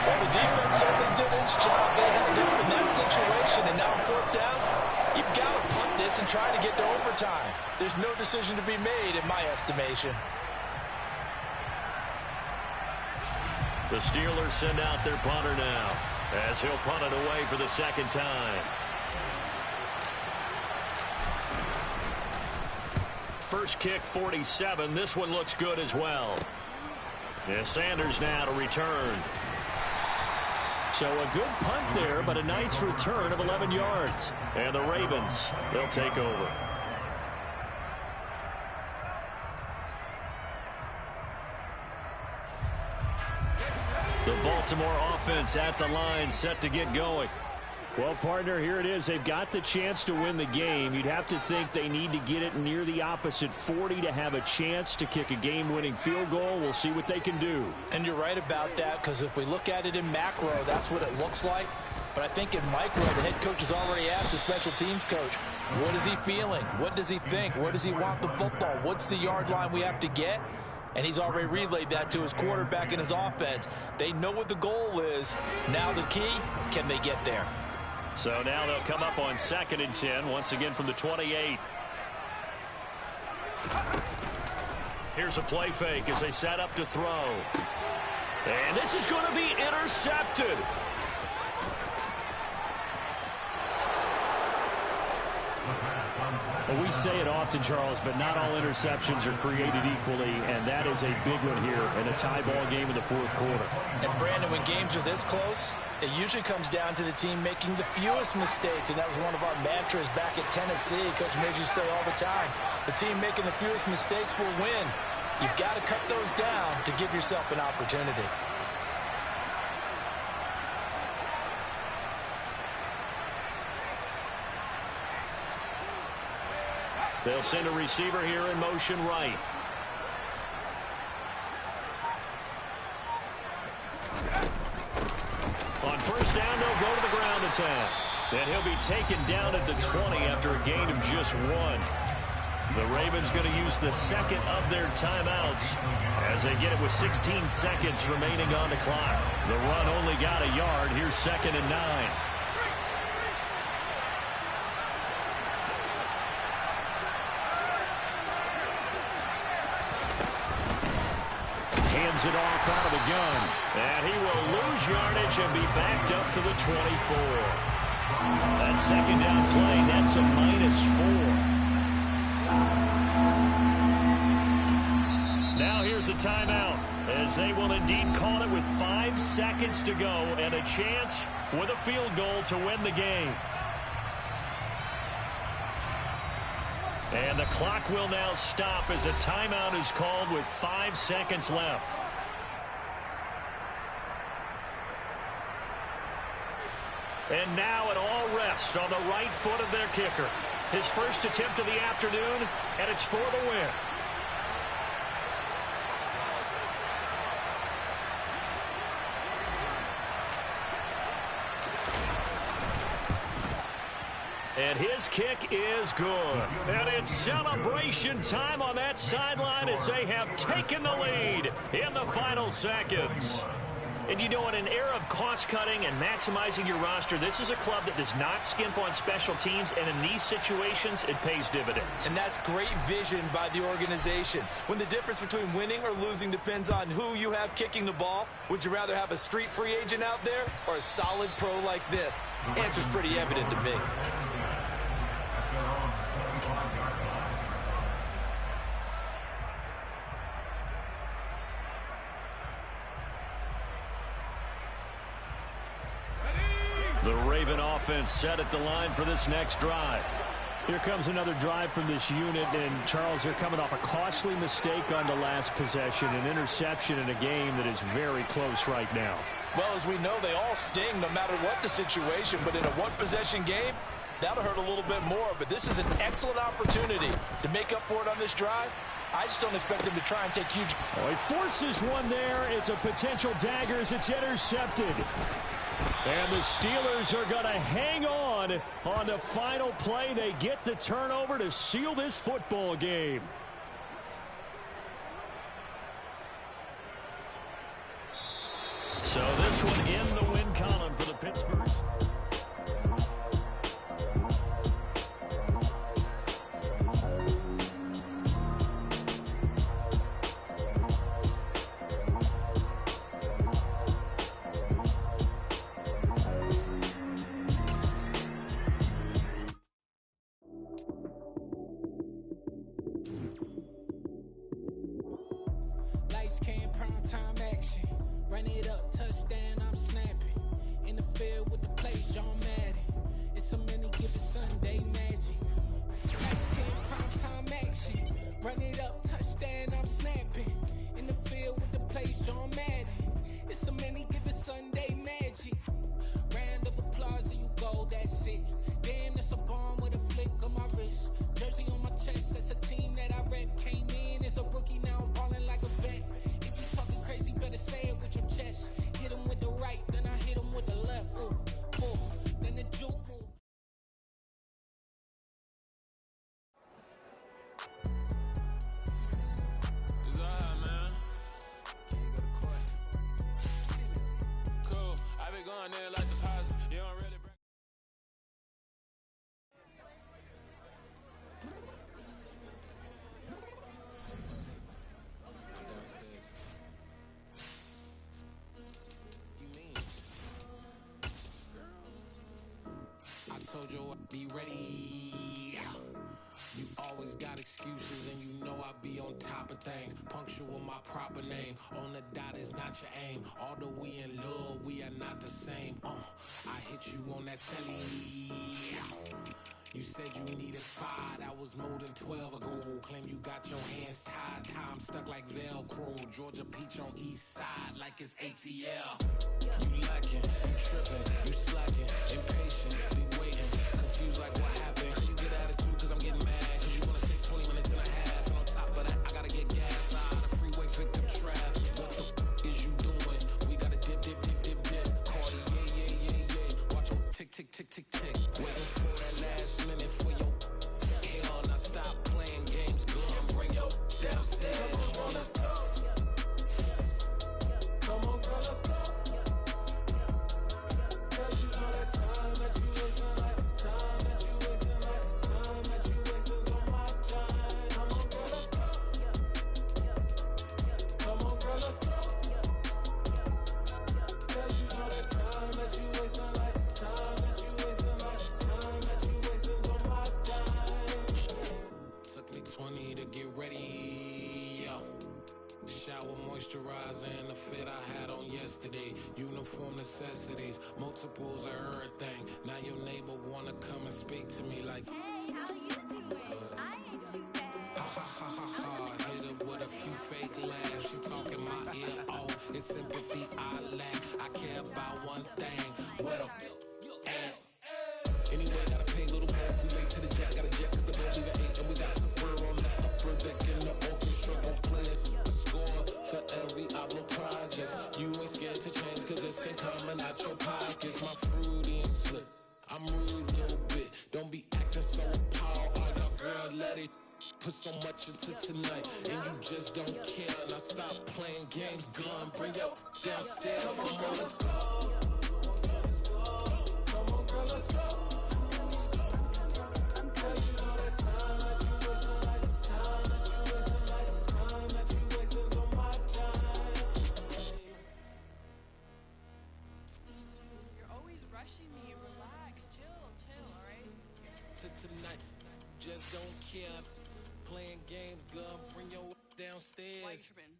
Well, the defense certainly did its job. They held up in that situation. And now 4th down, you've got to punt this and try to get to overtime. There's no decision to be made in my estimation. The Steelers send out their punter now as he'll punt it away for the second time. First kick, 47. This one looks good as well. Yeah, Sanders now to return. So a good punt there, but a nice return of 11 yards. And the Ravens, they'll take over. The Baltimore offense at the line, set to get going. Well, partner, here it is. They've got the chance to win the game. You'd have to think they need to get it near the opposite 40 to have a chance to kick a game-winning field goal. We'll see what they can do. And you're right about that, because if we look at it in macro, that's what it looks like. But I think in micro, the head coach has already asked the special teams coach, what is he feeling? What does he think? Where does he want the football? What's the yard line we have to get? And he's already relayed that to his quarterback and his offense. They know what the goal is. Now the key, can they get there? So now they'll come up on 2nd and 10, once again from the 28. Here's a play fake as they set up to throw. And this is going to be intercepted. Well, we say it often, Charles, but not all interceptions are created equally, and that is a big one here in a tie ball game in the 4th quarter. And, Brandon, when games are this close, it usually comes down to the team making the fewest mistakes, and that was one of our mantras back at Tennessee. Coach Major used to say all the time, the team making the fewest mistakes will win. You've got to cut those down to give yourself an opportunity. They'll send a receiver here in motion right. On 1st down, they'll go to the ground attack. And he'll be taken down at the 20 after a gain of just 1. The Ravens going to use the 2nd of their timeouts as they get it with 16 seconds remaining on the clock. The run only got a yard. Here's 2nd and 9. It off out of the gun, and he will lose yardage and be backed up to the 24. That 2nd down play nets a -4. Now here's a timeout as they will indeed call it with 5 seconds to go and a chance with a field goal to win the game. And the clock will now stop as a timeout is called with 5 seconds left. And now it all rests on the right foot of their kicker. His first attempt of the afternoon, and it's for the win. And his kick is good. And it's celebration time on that sideline as they have taken the lead in the final seconds. And you know, in an era of cost-cutting and maximizing your roster, this is a club that does not skimp on special teams, and in these situations, it pays dividends. And that's great vision by the organization. When the difference between winning or losing depends on who you have kicking the ball, would you rather have a street free agent out there or a solid pro like this? Answer's pretty evident to me. The Raven offense set at the line for this next drive. Here comes another drive from this unit, and Charles, they're coming off a costly mistake on the last possession, an interception in a game that is very close right now. Well, as we know, they all sting no matter what the situation, but in a one-possession game, that'll hurt a little bit more. But this is an excellent opportunity to make up for it on this drive. I just don't expect him to try and take huge. Oh, he forces one there. It's a potential dagger as it's intercepted. And the Steelers are going to hang on the final play. They get the turnover to seal this football game. So this one in the win column for the Pittsburghs. Lights came, prime time action. Run it up, touchdown, I'm snapping. In the field with the play, John Madden. It's a many given Sunday magic. Lights came, prime time action. Run it up, touchdown, I'm snapping. In the field with the play, John Madden. It's a many given Sunday magic. Round of applause and you go, that's it. Damn, that's a bomb with a flick on my wrist. Jersey on my chest, that's a team that I rep. Came in as a rookie, now I'm balling like a vet. If you talking crazy, better say it with your chest. Hit him with the right, then I hit him with the left. Ooh, ooh, then the juke move. It's alright, man. Cool. I been going there like deposit. You don't really break. I told you I'd be ready. You always got excuses and you know I be on top of things. Punctual my proper name. On the dot is not your aim. Although we in love, we are not the same. I hit you on that celly. You said you needed 5, that was more than 12 ago. Claim you got your hands tied, time stuck like Velcro. Georgia Peach on east side like it's ATL. You lacking, you tripping, you slacking, impatient, be waiting, confused like what happened. You get attitude cause I'm getting mad, cause you wanna take 20 minutes and a half. And on top of that, I gotta get gas out of the freeway, pick up traffic. What the is you doing? We gotta dip, dip, dip, dip, dip. Cardi, yeah. Watch your tick, tick, tick, tick, tick. Waiting for that last minute for your hell. Now stop playing games, go and bring your downstairs. Come on, let's go. Come on, girl, let's go. Girl, you know that time that you wasting, like time that you wasting, like time that you wasting on my time. Come on, girl, let's go. Come on, girl, let's go. Girl, you know that time that you wasting, like time that you wasting, like time that you wasting on my time. Took me 20 to get ready. Shower moisturizer and the fit I had on yesterday. Uniform necessities, multiples of everything. Now your neighbor wanna come and speak to me like, Hey, how you doing? I ain't too bad. ha ha ha ha ha. Hit her with a few fake laughs. She talking my ear off. It's sympathy I lack. I care about one thing. What up? Anyway, gotta pay a little more. If we late to the jack, gotta jet cause the boat leave at 8. And we got some fur on the upper deck in the orchestra. Gon' play it. The score for every album project. You ain't scared to change cause it's in coming out your pockets. My fruity and slip. I'm rude a little bit. Don't be acting so appalled. All y'all girl, let it put so much into tonight. And you just don't care. Now stop playing games, gun. Bring your downstairs. Come on, let's go. Come on, girl, let's go. Girl, you know that time that you wasting, like time that you wasting, like time that you wasting on my time. You're always rushing me. Relax, chill, alright? Tonight, just don't care. Playing games, gun. Bring your downstairs. Why you tripping?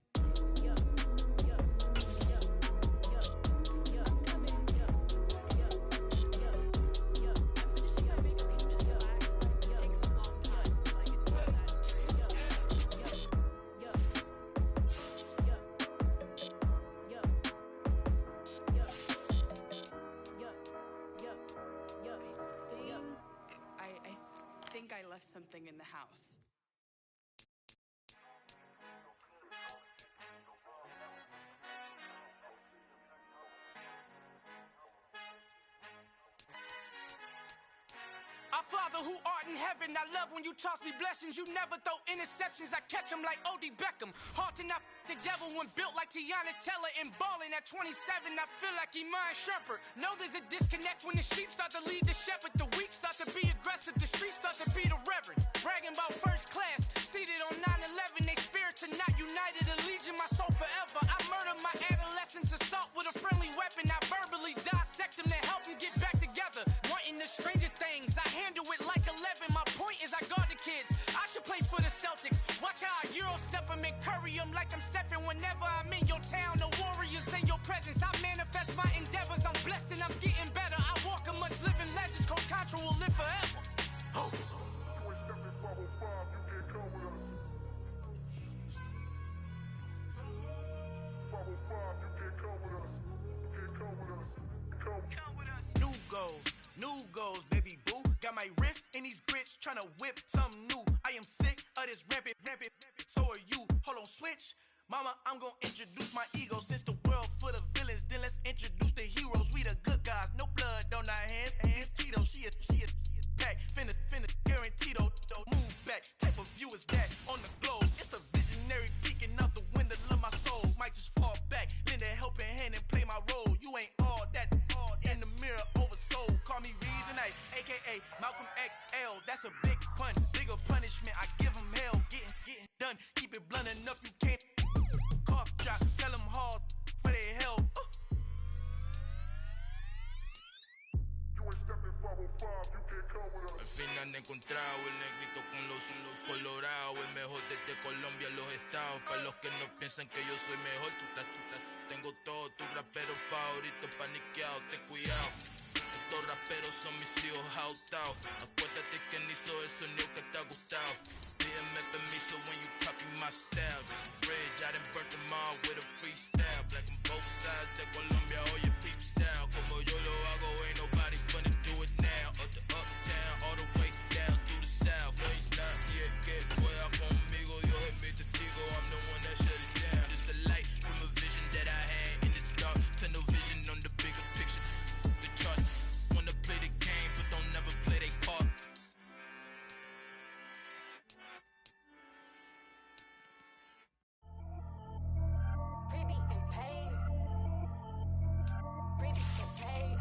left something in the house. Our Father who art in heaven, I love when you toss me blessings. You never throw interceptions, I catch them like O.D. Beckham. Hard to not the devil when built like Tiana Teller and balling at 27. I feel like Iman Shumpert. Know there's a disconnect when the sheep start to lead the shepherd. The weak start to be aggressive, the streets start to be the reverend. Bragging about first class, seated on 9/11. They spirits are not united, allegiance my soul forever. I murdered my adolescence, assault with a friendly weapon. I verbally dissect them to help them get back together. Wanting the stranger things, I handle it like 11. My point is I guard the kids. I should play for the Celtics. Watch how I Euro step them and curry them like I'm stepping. Whenever I'm in your town, the Warriors in your presence. I manifest my endeavors. I'm blessed and I'm getting better. I walk amongst living legends. Coach Contra will live forever. Oh. New goals, baby boo. Got my wrist in these grits, tryna whip something new. I am sick of this rampant. So are you. Hold on, switch. Mama, I'm gonna introduce my ego. Since the world full of villains, then let's introduce the heroes. We the good guys, no blood on our hands. Hands Tito, she is back. Finna, guaranteed. Move back. Type of view is that on the globe? It's a visionary peeking out the window of my soul. Might just fall back, lend a helping hand and play my role. You ain't all that. In the mirror, oversold. Call me Reason A, aka Malcolm XL. That's a big pun, bigger punishment. I give him hell, getting done. Keep it blunt enough, you can't. Cough drop, tell them hard for their health. Al fin han encontrado el negrito con los colorados, el mejor desde Colombia, los estados. Para los que no piensan que yo soy mejor, tengo todo, tu rapero favorito paniqueado, ten cuidado. Estos raperos son mis hijos jautados. Acuérdate que ni hizo el sonido que te ha gustado. Pídeme permiso when you copy my style. This bridge, I done burnt them all with a freestyle. Black on both sides de Colombia, oye peep style. Como yo lo hago, ain't nobody finna do it now. Up to uptown, all the way down through the south. No hay nadie que pueda conmigo, Dios es mi testigo. I'm the one that shut it down. Just the light from a vision that I had in the dark. Tunnel vision on the bigger picture. The trust. Wanna play the game, but don't never play their part. Pretty and paid. Pretty and paid.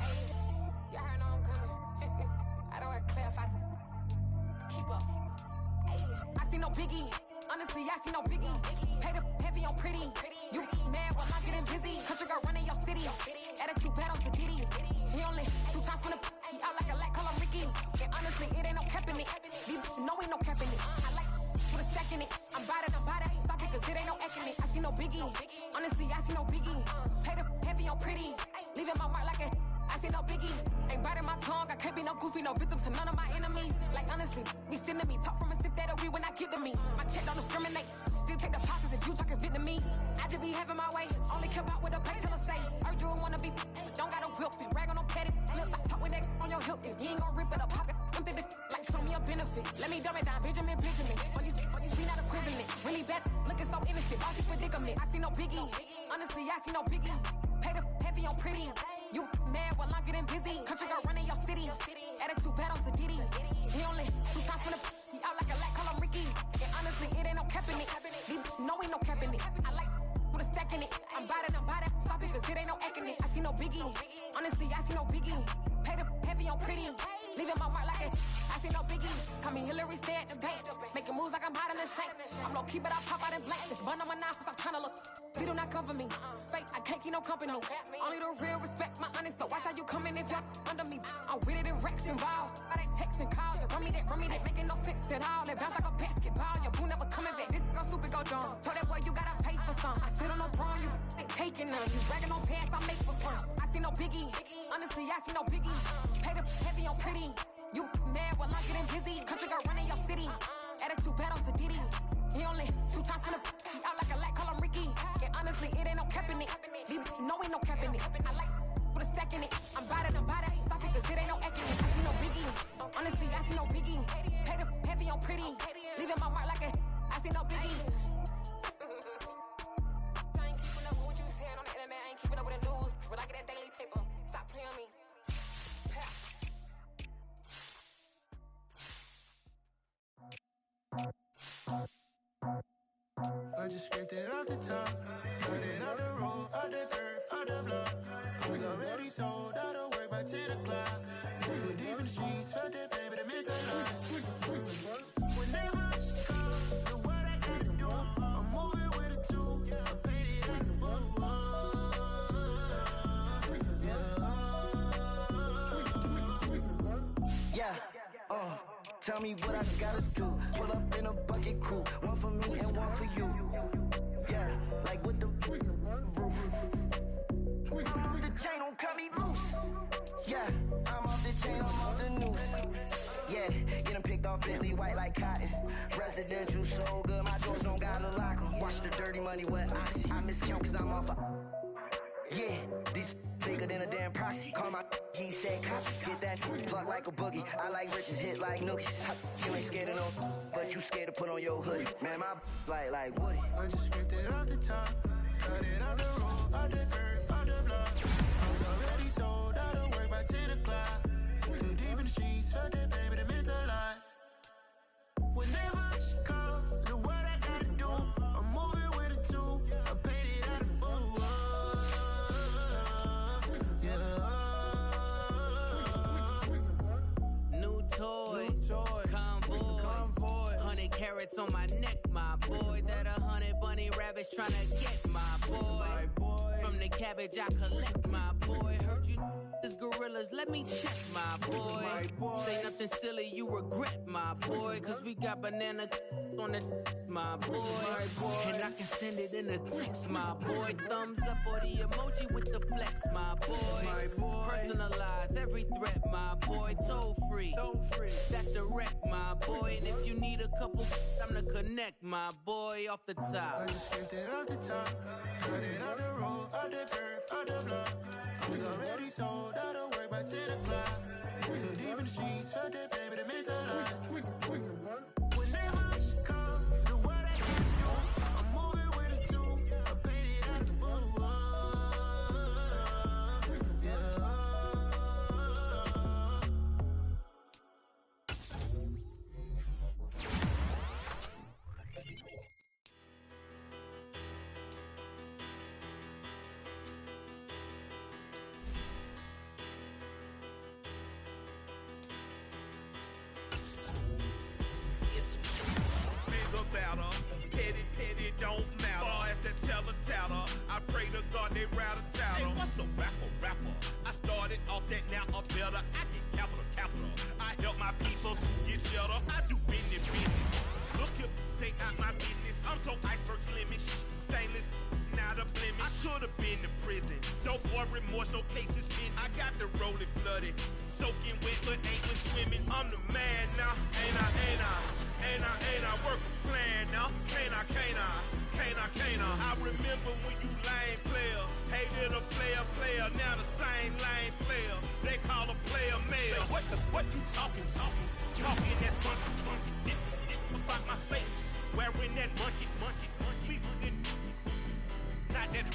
Y'all heard know I'm coming. I don't wear clear if I keep up. I see no biggie. Honestly, I see no biggie. Pay the heavy on pretty. You mad while I'm getting busy. Country girl running your city. Attitude bad on the ditty. He only 2 times from the he out like a lack, call him Ricky. And honestly, it ain't no cap in it. These no ain't no cap in it. I like put a sack in it. I'm bout it. Stop it, cause it ain't no act in it. I see no biggie. Honestly, I see no biggie. Pay the heavy on pretty. Leaving my mark like a I see no biggie. Ain't biting my tongue. I can't be no goofy, no victim to none of my enemies. Like honestly, be sending me talk from a stick that'll be when I get to me. My check don't discriminate. Still take the pauses if you talking Vietnamese. I just be having my way. Only care about what the pay till I say. Urge you wanna be, don't got no whip and rag on no petty. Lips I talk with that on your hip. If you ain't gon' rip it up, pop it. I'm the like show me a benefit. Let me dumb it down, Benjamin. When you be not equivalent. Really bad, looking so innocent. Bossy predicament. I see no biggie. Honestly, I see no biggie. Pay the heavy on pretty. You mad while I'm getting busy. Country girl running your city. Attitude bad on Sadiddy. He only 2 times from the he out like a lack, call him Ricky. And honestly, it ain't no cap in it. No ain't no cap in it. I like with a stack in it. I'm bout it. Stop it, cause it ain't no act in it. I see no biggie. Honestly, I see no biggie. Pay the heavy on pretty. Leaving my mark like it. I see no biggie. Call me Hillary, stay at the bank. Making moves like I'm hot in the shank. I'm low key, but I pop out in blank. This bun on my knife, I'm trying to look. They do not come for me. Fake, I can't keep no company. Only the real respect my honest. So watch how you coming if you're under me. I'm with it in Rex involved. I they text and calls. You run me that. Making no sense at all. They bounce like a basketball. Your boo never coming back. This go stupid, go dumb. Told that boy you gotta pay for some. I sit on no throne, you ain't taking none. You bragging on pants, I make for fun. I see no biggie. Honestly, I see no biggie. Pay the heavy on pretty. You mad while I'm getting busy. Country girl running your city. Attitude bad on Sadiddy. He only 2 times from the he out like a lack, call him Ricky. And honestly, it ain't no cap in it. No ain't no cap in it. I like with a stack in it. I'm bout it. Stop it, cause it ain't no act in it. I see no biggie. biggie. Honestly, I see no biggie. Pay the heavy on pretty. Leaving my mark like a, I see no biggie. I ain't keeping up with what you saying on the internet. I ain't keeping up with the news. But I get that daily paper. Stop playing me. I just scraped it off the top, put it on the road, on the curve, on the block. I was already sold, I don't work by 10 o'clock. Too deep in the streets, felt that baby, the mental line. Whenever she calls, the what I gotta do, I'm moving with a two. I paid it out the fuck. Yeah, tell me what I gotta do. Pull up in a bucket crew, one for me and one for you. Yeah, like with the roof. I'm off the chain, don't cut me loose. Yeah, I'm off the chain, I'm off the noose. Yeah, get them picked off Bentley, white like cotton. Residential so good, my doors don't gotta lock 'em. Watch the dirty money with oxy. I miscount cause I'm off a... Yeah, these bigger than a damn proxy. Call my he said copy. Get that plug like a boogie. I like riches, hit like nookies. You ain't scared of no, but you scared to put on your hoodie. Man, my like Woody. I just scraped it off the top, cut it on the road, on the curve, on the block. I was already sold, I don't work by 10 o'clock. Too deep in the streets, felt that baby, the mental line. Whenever she calls, the what I gotta do, I'm moving with a two. I paid it out of fuck. New toys, convoy, 100 carats on my neck, my boy. That 100 bunny rabbits tryna get my boy. From the cabbage I collect, my boy. Heard you is gorillas, let me check, my boy. Say nothing silly, you regret, my boy. Cause we got banana on the my boy. And I can send it in a text, my boy. Thumbs up or the emoji with the flex, my boy. Personalize every threat, my boy. Toll free, that's direct, my boy. And if you need a couple, I'm to connect, my boy, off the top. I just scraped it off the top, cut it on the road, on the curve, on the block. I was already sold, I don't work by 10 o'clock. Too deep in the streets, felt that baby, the mental line. Whenever she calls, the what I gotta do, I'm moving with a two. I paid it out of the fuck. Petty don't matter. Far as the teller, I pray to God they rattle tattle. Hey, what's a rapper? I started off that, now I'm better. I get capital. I help my people to get cheddar. I do business. Look here, stay out my business. I'm so iceberg slimmish, stainless, not a blemish. I should've been to prison. No more remorse, no cases in. I got the rolling flooded, soaking wet, but ain't been swimming. I'm the man now, ain't I? Work a plan now, can't I? I remember when you lame player, hated a player, now the same lame player. They call a player mayor. What you talking? Talking that monkey. About my face, wearing that monkey. We not that.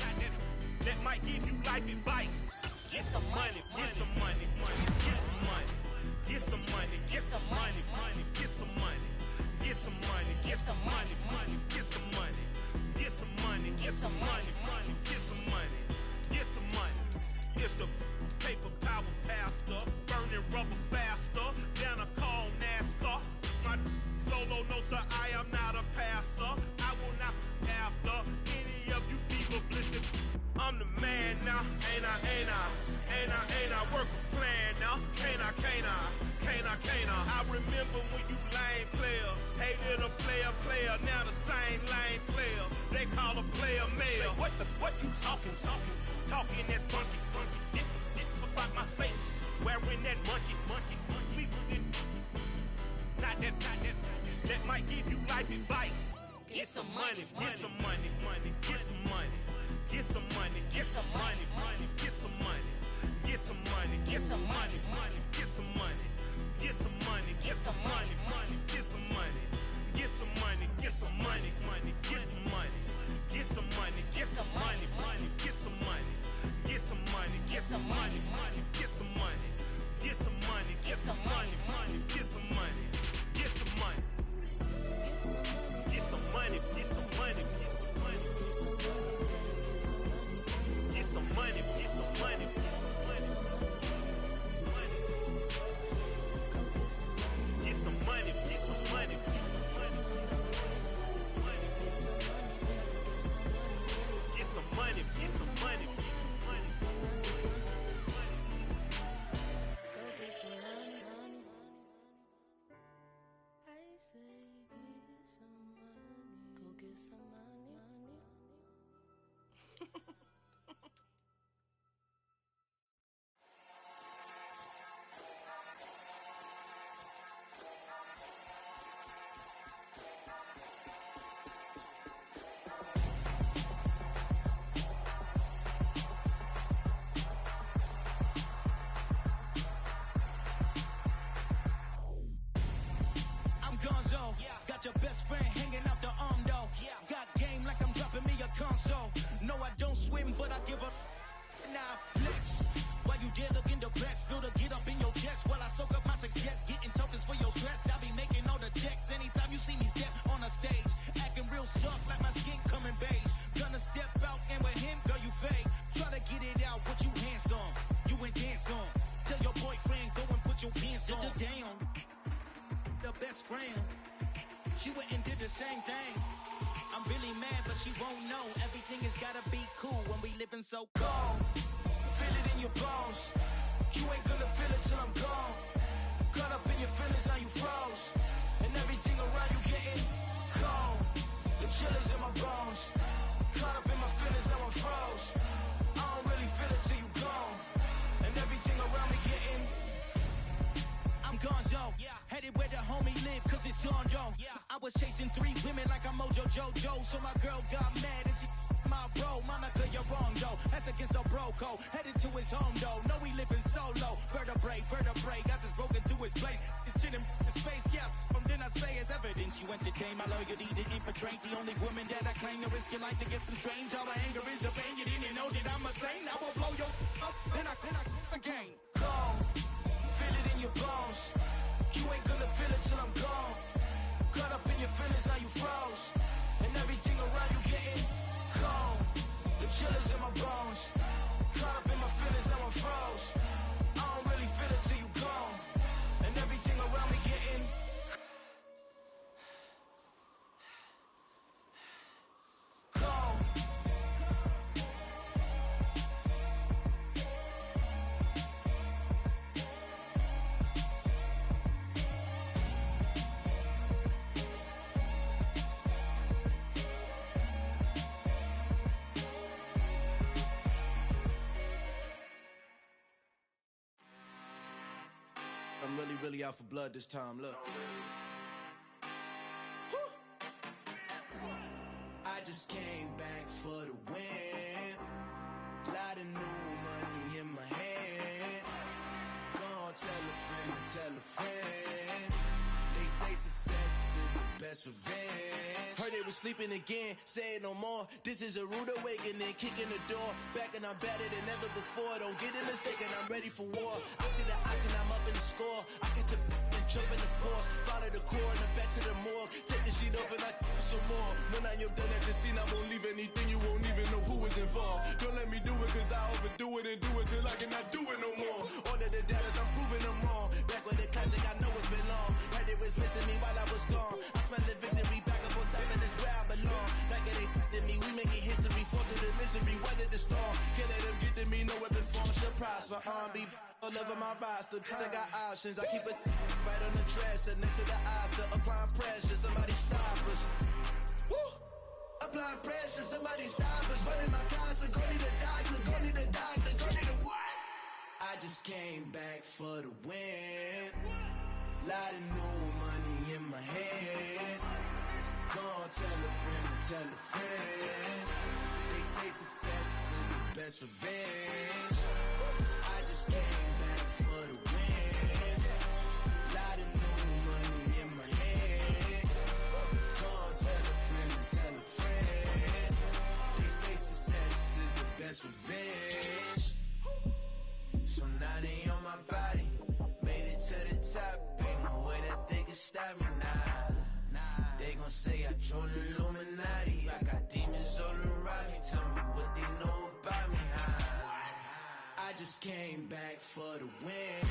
That might give you life advice. Get some money. Get some money. It's the paper power pastor, burning rubber faster than a call NASCAR. My solo, no sir, I am not a passer. I will not after any of you fever blistered. I'm the man now, ain't I? Work a plan now, can't I? I remember when you lame player, hated a player, now the same lame player. They call a player mayor. What you talking? Talking that funky. Get about my face, wearing that monkey. We not that. That might give you life advice. Get some money. some money, money, get some money, get some money, get some money, money, get some money, get some money, get some money, money, get some money, get some money, get some money, money, get some money, get some money, get some money, money, get some money, get some money, get some money, get some money, get some money, get some money. Get some money, get some money. Get some money, get some money. Go get some money, money. I say get some money. Go get some money, money. Gonzo, got your best friend hanging out the arm though. Got game like I'm dropping me a console. No, I don't swim, but I give a now flex. While you there looking the best, feel the get up in your chest while I soak up my success, getting tokens for your stress. I be making all the checks anytime you see me step on a stage, acting real soft like my skin coming beige. Gonna step out and with him, girl, you fake. Try to get it out, what you hands on, you ain't dance on. Tell your boyfriend go and put your pants on. Down. The best friend, she went and did the same thing. I'm really mad, but she won't know. Everything has gotta be cool when we living so cold. Feel it in your bones. You ain't gonna feel it till I'm gone. Caught up in your feelings, now you froze. And everything around you getting cold. The chill is in my bones. Caught up in my feelings, now I'm froze. I don't really feel it till you gone. And everything around me getting. I'm Gonzo, headed where the homie live, cause it's on though. I was chasing 3 women like I'm Mojo Jojo, so my girl got mad and she my bro. Monica, you're wrong though, that's against a bro code. Headed to his home though, no we living solo. Vertebrae, I just broke into his place. It's chin in his face, yeah, then I say it's evidence. You entertain my loyalty to infiltrate the only woman that I claim to risk your life to get some strange. All my anger is a pain, you didn't know that I'm a saint. I will blow your up, then I again. Go, feel it in your bones. You ain't gonna feel it till I'm gone. Caught up in your feelings, now you froze. And everything around you getting cold. The chill is in my bones. Caught up in my feelings, now I'm froze. I don't really feel it till you gone. And everything around me getting cold. I'm really out for blood this time, look. I just came back for the win. Lot of new money in my hand. Gonna tell a friend to tell a friend. They say success is the best revenge. Heard they was sleeping again, say it no more. This is a rude awakening, kicking the door. Back and I'm better than ever before. Don't get it mistaken, I'm ready for war. I see the ops and I'm up in the score. I get to and jump in the course. Follow the core and then back to the morgue. Take the sheet off and I some more. When I am done at the scene, I won't leave anything. You won't even know who is involved. Don't let me do it cause I overdo it and do it till I cannot do it no more. All of the doubters, I'm proving them wrong. Back with the classic, I know it's been long. Right, they was missing me while I was gone. I smell the victory back up on top and it's where I belong. Like it ain't to me, we making history. Fall through the misery, weather the storm. Can't let them get to me, no weapon form should prosper. R&B all over my roster. I got options, I keep it right on the dresser. Next to the Oscar, applying pressure. Somebody stop us. Woo! Applying pressure, somebody stop us. Running my concert, go need a doctor, go need a doctor, go need a what? I just came back for the win. Lot of new money in my hand. Gonna tell a friend to tell a friend. They say success is the best revenge. I just came back for the win. Lot of new money bitch on Illuminati. I got demons all around me. Tell me what they know about me. I just came back for the win.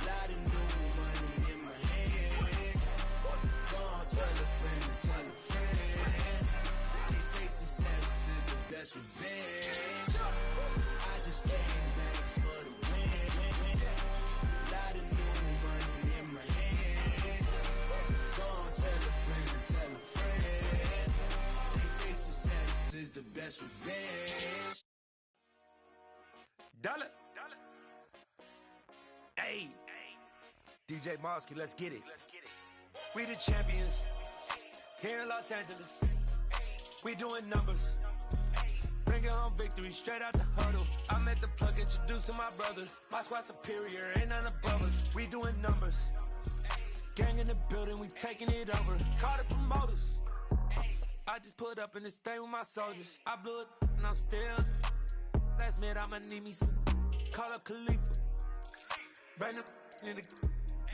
Lot of new money in my hand. Gonna tell a friend to tell a friend. They say success is the best revenge. I just came back for the win. Lot of new money in my hand. Gonna tell a friend to tell a friend. They say success is the best revenge. Dollar. Hey, DJ Mosky, let's get it. We the champions here in Los Angeles. We doing numbers. Bringing home victory straight out the huddle. I'm at the plug, introduced to my brother. My squad superior, ain't none above us. We doing numbers. Gang in the building, we taking it over. Call the promoters. I just put up in this thing with my soldiers. I blew it and I'm still. Last minute I'ma need me some. Call up Khalifa. Brand new in the.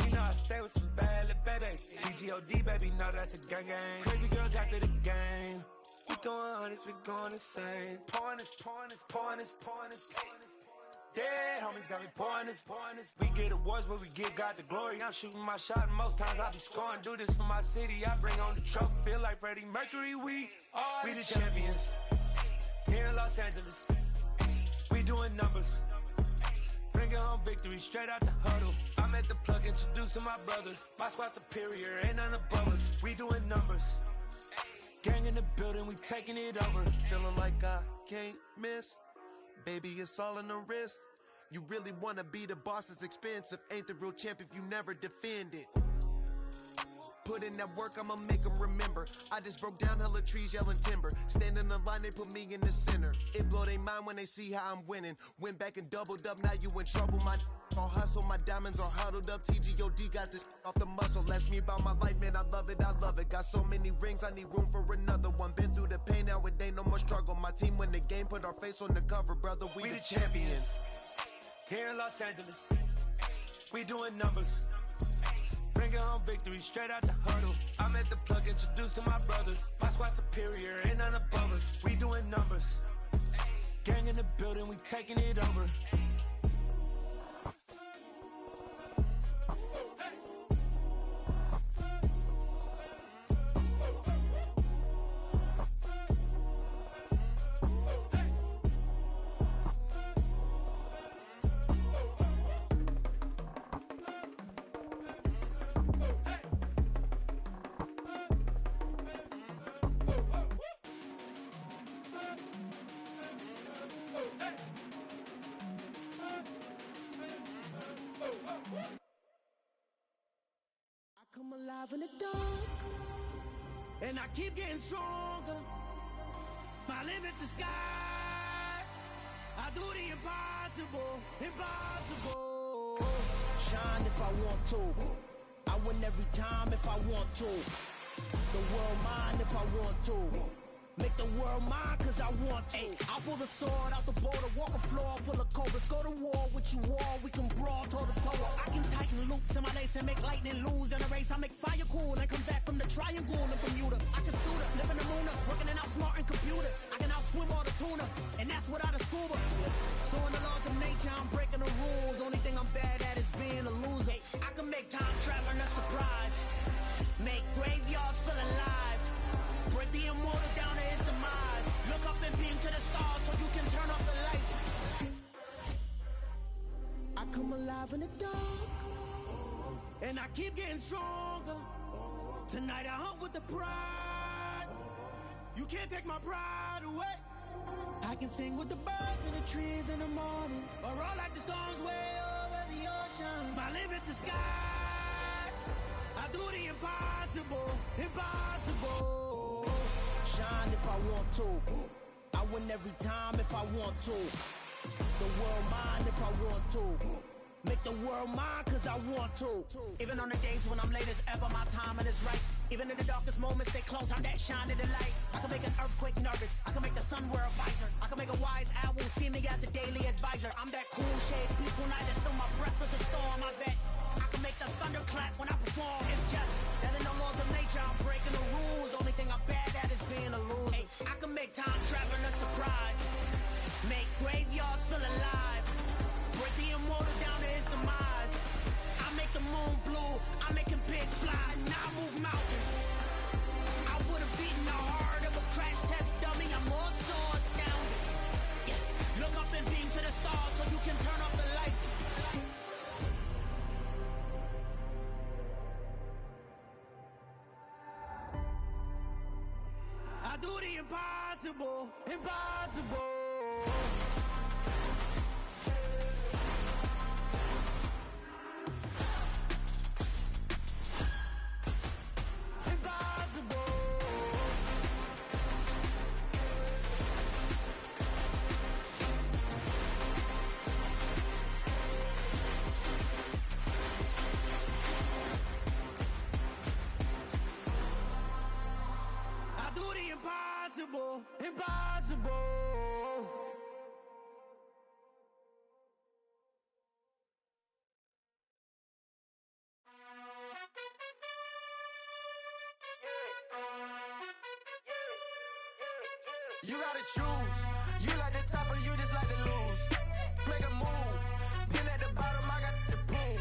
You know I stay with some bad little babies. TGOD baby, know that's a gang gang. Crazy girls after the game. We throwing hundreds, we going insane. Pouring this. Dead homies got me pouring this. We get awards, but we give God the glory. I'm shooting my shot, and most times I be scoring. Do this for my city, I bring on the trophy. Feel like Freddie Mercury, we the champions here in Los Angeles. We doing numbers. Bringing home victory straight out the huddle. I'm at the plug, introduced to my brother. My squad superior, ain't none above us. We doing numbers. Gang in the building, we taking it over. Feeling like I can't miss. Baby, it's all in the wrist. You really wanna be the boss, that's expensive. Ain't the real champ if you never defend it. Put in that work, I'ma make them remember. I just broke down hella trees, yelling timber. Stand in the line, they put me in the center. It blow their mind when they see how I'm winning. Went back and doubled up, now you in trouble. My all hustle, my diamonds are huddled up. TGOD got this off the muscle. Ask me about my life, man, I love it. Got so many rings, I need room for another one. Been through the pain, now it ain't no more struggle. My team win the game, put our face on the cover, brother. We the champions here in Los Angeles. We doing numbers. Bringing home victory straight out the huddle. I'm at the plug, introduced to my brother. My squad superior, ain't none above us. We doing numbers. Gang in the building, we taking it over. Come alive in the dark, and I keep getting stronger. My limit's the sky. I do the impossible. Shine if I want to. I win every time if I want to. The world mine if I want to. Make the world mine cause I want to. I pull the sword out the border, walk a floor full of cobras. Go to war with you all, we can brawl toe to toe. I can tighten loops in my lace and make lightning lose in a race. I make fire cool and come back from the triangle in Bermuda. I can suit up, live in the moon, working and outsmarting computers. I can outswim all the tuna, and that's without a scuba. So in the laws of nature, I'm breaking the rules. Only thing I'm bad at is being a loser. I can make time traveling a surprise. Make graveyards feel alive. Break the immortal down to his demise. Look up and beam to the stars so you can turn off the lights. I come alive in the dark, and I keep getting stronger. Tonight I hunt with the pride. You can't take my pride away. I can sing with the birds and the trees in the morning, or roll like the storms way over the ocean. My limit's the sky. I do the impossible. Shine if I want to. I win every time if I want to. The world mine if I want to. Make the world mine cause I want to. Even on the days when I'm late as ever, my timing is right. Even in the darkest moments, stay close, I'm that shine in the light. I can make an earthquake nervous, I can make the sun wear a visor. I can make a wise owl see me as a daily advisor. I'm that cool shade, peaceful night, and still my breath is a storm, I bet. I can make the thunder clap when I perform. It's just that in the laws of nature, I'm breaking the rules. impossible, impossible. Impossible, impossible. You gotta choose. You like the top or you just like to lose. Make a move. Been at the bottom, I got the proof.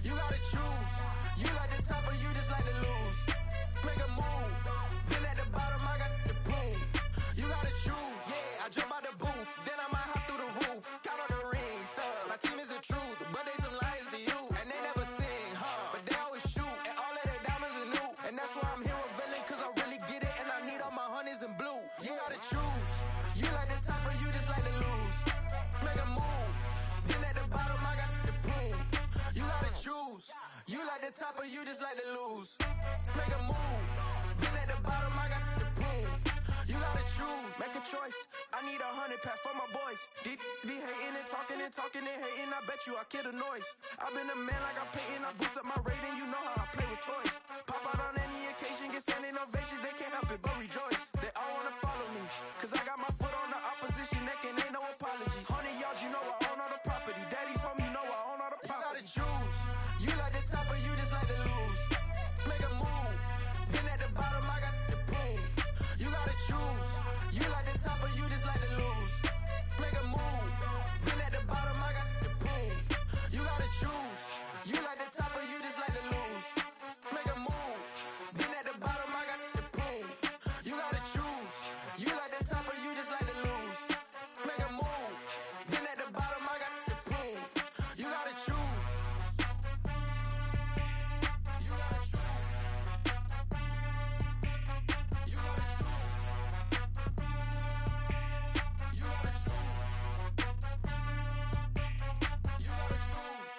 You gotta choose. You like the top or you just like to lose. Make a move. Been at the bottom, I got the proof. You gotta choose. Yeah, I jump out the booth, then I might hop through the roof. Count all the rings, stuff. My team is the truth, but they some liars to you. And they never sing, huh? But they always shoot, and all of their diamonds are new. And that's why I'm here with Villain, cause I really get it, and I need all my honeys in blue. You gotta choose. You like the top or you just like to lose. Make a move. Been at the bottom, I got the proof. You gotta choose. You like the top or you just like to lose. Make a move. Been at the bottom, I got the proof. You gotta choose. Make a choice. I need 100 pack for my boys. Deep be hating and talking and hating. I bet you I kill the noise. I've been a man like I'm Peyton. I boost up my rating. You know how I play with toys. Pop out on any occasion, get standing ovations. They can't help it but rejoice. They all wanna follow me, cause I got my foot on the opposition neck and ain't no apologies. 100 yards, you know I own all the property. Daddy's home, you know I own all the property. You gotta choose. You like the top or you just like to lose. Make a move. Been at the bottom, I got the proof. You gotta choose. You like the top or you just like to lose. Make a move. Been at the bottom, I got the proof. You gotta choose. You like the top or you just like to lose. Make a move. Been at the bottom, I got the proof. You gotta choose. You like the top or you just like to lose. Make a move. Been at the bottom, I got the proof. You gotta choose. You gotta choose. You gotta choose. You gotta choose. You gotta choose.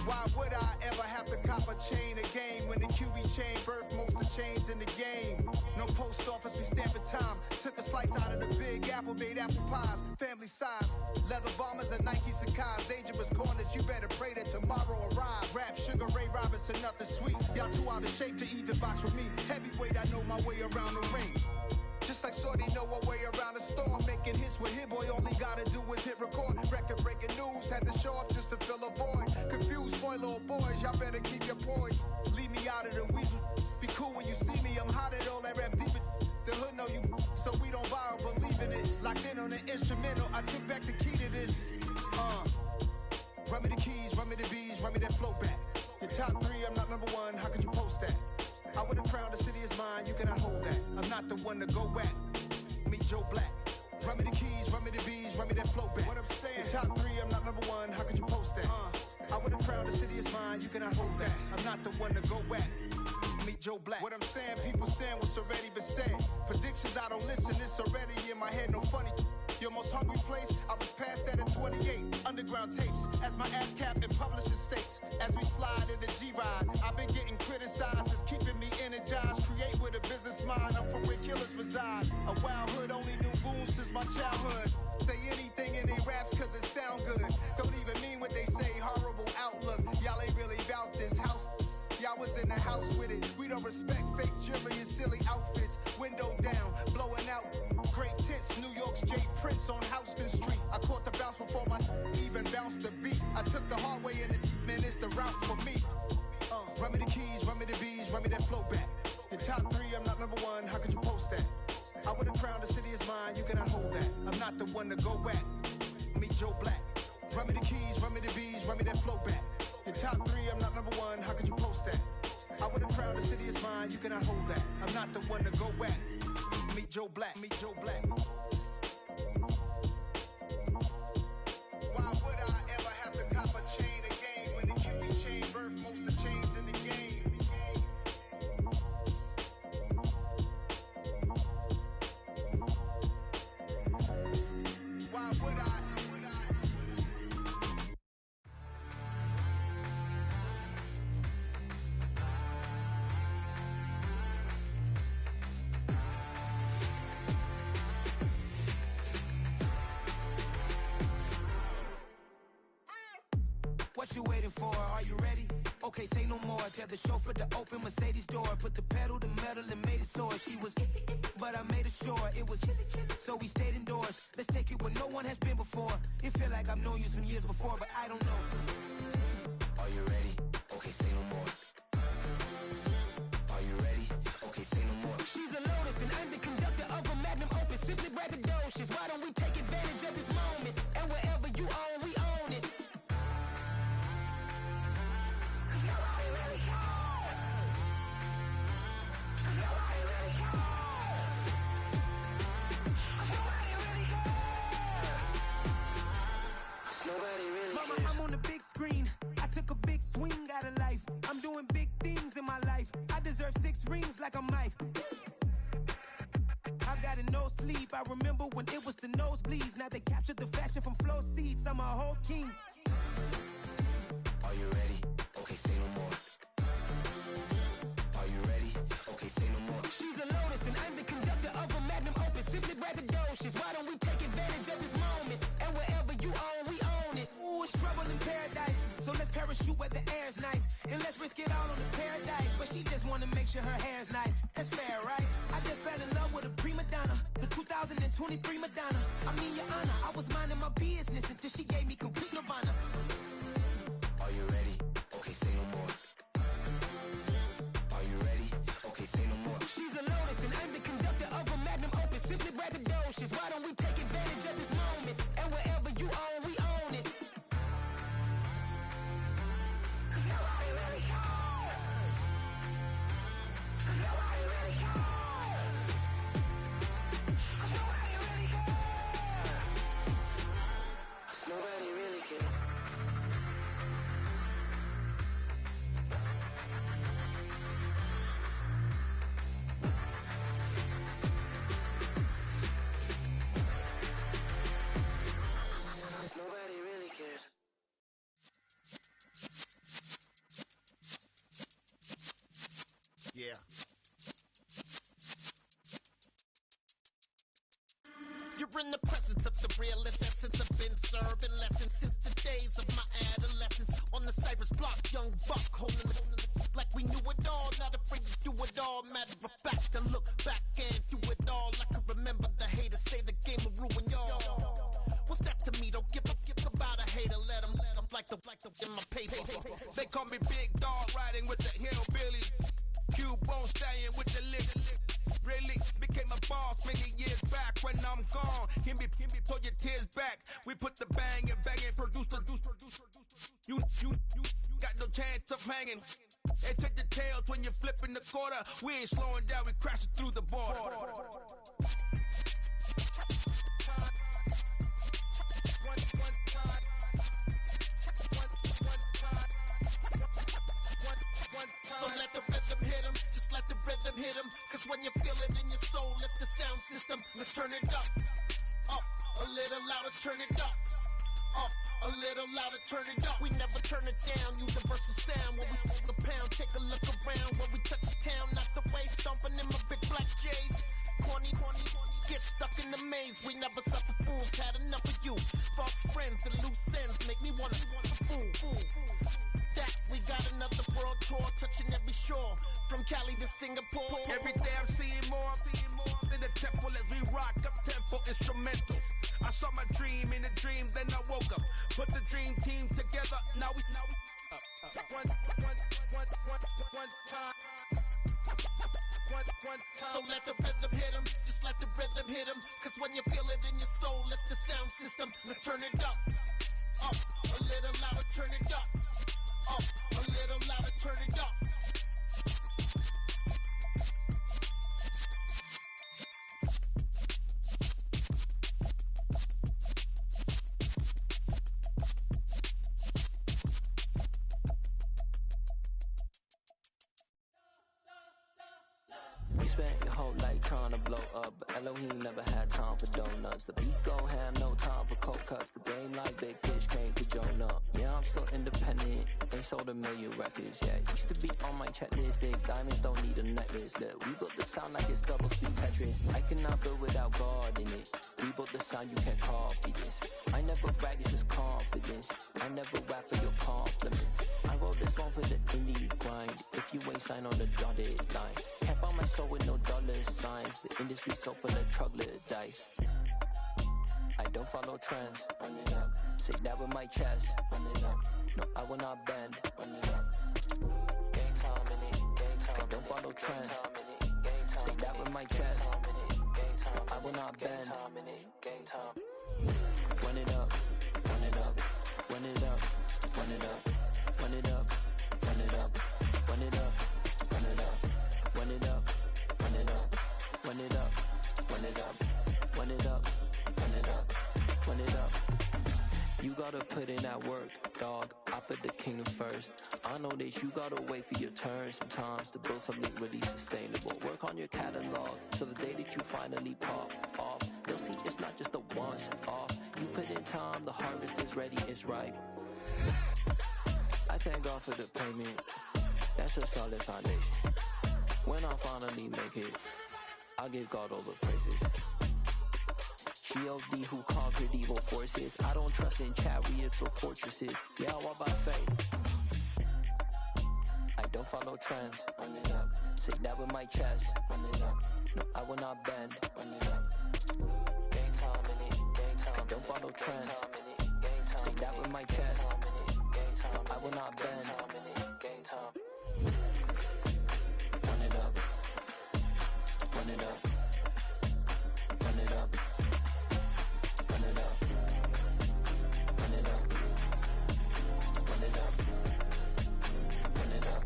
Why would I ever have to cop a chain again when the QB chain birthed most of chains in the game? No post office, we stamping time. Took a slice out of the big apple, made apple pies, family size. Leather bombers and Nike Sacai's. Dangerous corners, you better pray that tomorrow arrives. Rap, Sugar Ray Robinson, nothing sweet. Y'all too out of shape to even box with me. Heavyweight, I know my way around the ring. Just like Shorty know her way around the storm. Making hits with Hit Boy, all he gotta do is hit record. Record breaking news, had to show up just to fill a void. Confused boy, little boys, y'all better keep your poise. Leave me out of the weasel. Be cool when you see me, I'm hot at all that rap deep. The hood know you, so we don't buy or believe in it. Locked in on the instrumental, I took back the key to this. Run me the keys, run me the bees, run me that flow back. Your top 3, I'm not number 1, how could you post that? I would've crowned the city is mine, you cannot hold that. I'm not the one to go back. Meet Joe Black. Run me the keys, run me the bees, run me that flow back. What I'm saying, your top 3, I'm not number 1, how could you post that? I would've crowned the city is mine, you cannot hold that. I'm not the one to go back. Meet Joe Black. What I'm saying, people saying what's already been said. Predictions, I don't listen, it's already in my head, no funny. Your most hungry place, I was past that at 28. Underground tapes, as my ass cap in publishing states. As we slide in the G-Ride, I've been getting criticized, it's keeping me energized. Create with a business mind, I'm from where killers reside. A wild hood, only knew goons since my childhood. Say anything in their raps cause it sound good. Don't even mean what they say, horrible outlook. Y'all ain't really about this house. Y'all was in the house with it. We don't respect fake jewelry and silly outfits. Window down, blowing out. Great tits, New York's J. Prince on Houston Street. I caught the bounce before my even bounced the beat. I took the hard way in it, man, it's the route for me. Run me the keys, run me the bees, run me that flow back. Your top 3, I'm not number 1, how could you post that? I would've crowned the city is mine, you cannot hold that. I'm not the one to go back. Meet Joe Black. Run me the keys, run me the bees, run me that flow back. Your top 3, I'm not number 1, how could you post that? I would have crowned the city is mine, you cannot hold that. I'm not the one to go at. Meet Joe Black, meet Joe Black. Why would I ever have to cop a chain again when the Cupid chain birth most of the chains in the game? Why would I? What you waiting for? Are you ready? Okay, say no more. Tell the chauffeur to open Mercedes door. Put the pedal to metal and made it soar. She was, but I made it sure it was. So we stayed indoors. Let's take it where no one has been before. It feel like I've known you some years before, but I don't know. Are you ready? Okay, say no more. Are you ready? Okay, say no more. She's a Lotus and I'm the conductor of a magnum opus. Simply braggadocious. Why don't we take advantage of this moment? And wherever you own, we own it. Mama, I'm on the big screen. I took a big swing out of life. I'm doing big things in my life. I deserve 6 rings like a Mike. I've got no sleep. I remember when it was the nosebleeds. Now they captured the fashion from flow seats. I'm a whole king. Are you ready? Okay, say no more. Are you ready? Okay, say no more. She's a Lotus and I'm the conductor of a magnum opus. Simply braggadocious. Why don't we take advantage of this moment? And wherever you own, we own it. Ooh, it's trouble in paradise. So let's parachute where the air's nice. And let's risk it all on the paradise. But she just wanna make sure her hair's nice. That's fair, right? I just fell in love with a prima donna. The 2023 Madonna. I mean, your honor, I was minding my business until she gave me complete nirvana. Are you ready? Okay, say no more. Are you ready? Okay, say no more. She's a Lotus and I'm the conductor of a magnum opus. Simply braggadocious. Why don't we take advantage of this moment? And wherever you own, we own it. Nobody really cares. Nobody really cares. Yeah. You're in the presence of the realest essence. I've been serving lessons since the days of my adolescence. On the Cypress block, young buck holding it like we knew it all. Not afraid to do it all. Matter of fact, I look back and do it all. I can remember the haters say the game will ruin y'all. What's that to me? Don't give about a hater. Let them like the in my paper. They call me Big Dog, riding with the hillbilly. Q-Bone stallion with the lick. Really became a boss many years back. When I'm gone, can be pull your tears back. We put the bang and produce. You got no chance of hanging. And take the tails when you're flipping the quarter. We ain't slowing down, we crashing through the border. So let the rhythm hit him, just let the rhythm hit him. Cause when you feel it in your soul, let the sound system, let's turn it up. Up, a little louder, turn it up. Up, a little louder, turn it up. We never turn it down, universal sound. When we hold the pound, take a look around. When we touch the town, not the way, stomping in my big black J's. Corny, get stuck in the maze. We never suffer fools, had enough of you. False friends and loose ends make me wanna fool. That we got another world tour, touching every shore, from Cali to Singapore. Every day I'm seeing more in the temple as we rock up tempo instrumentals. I saw my dream in a dream, then I woke up. Put the dream team together, now we one time. So let the rhythm hit him, just let the rhythm hit him. Cause when you feel it in your soul, let the sound system, let's turn it up. Up, a little louder, turn it up. Up, a little louder, turn it up. You spent your whole life trying to blow up, but Elohim never had time for donuts. The beat go ham, no time for cold cuts. The game like Big Pitch came to Jonah. Yeah, I'm still independent, ain't sold a million records. Yeah, used to be on my checklist. Big diamonds don't need a necklace. Look, we built the sound like it's double speed Tetris. I cannot build without God in it. We built the sound, you can't copy this. I never brag, it's just confidence. I never rap for your compliments. I wrote this one for the indie grind. If you ain't signed on the dotted line, can't buy my soul with no dollar signs. The industry so full of troglodytes. I don't follow trends. Run it up. Say that with my chest. Run it up. No, I will not bend. Run it up. Gang time in it. Gang time. I don't follow trends. Say that with my chest. I will not bend. Gang time. Run it up. Run it up. Run it up. Run it up. Run it up. Run it up. Run it up. Run it up. Run it up. Run it up. Run it up. Run it up. Run it up. Run it up. Run it up. You gotta put in that work, dog. I put the kingdom first. I know that you gotta wait for your turn sometimes to build something really sustainable. Work on your catalog so the day that you finally pop off, they'll see it's not just a once off. You put in time, the harvest is ready, it's ripe. I thank God for the payment. That's a solid foundation. When I finally make it, I'll give God all the praises. G.O.D. who conquered evil forces. I don't trust in chariots or fortresses. Yeah, I walk by faith. I don't follow trends. Run it up. Say that with my chest. Run it up. No, I will not bend. Run it up. Gang time in it. Gang time. I don't follow trends. Say that with my chest. I will not bend. Gang time. Run it up. Run it up. Run it up. Run it up. Run it up. Run it up. Run it up.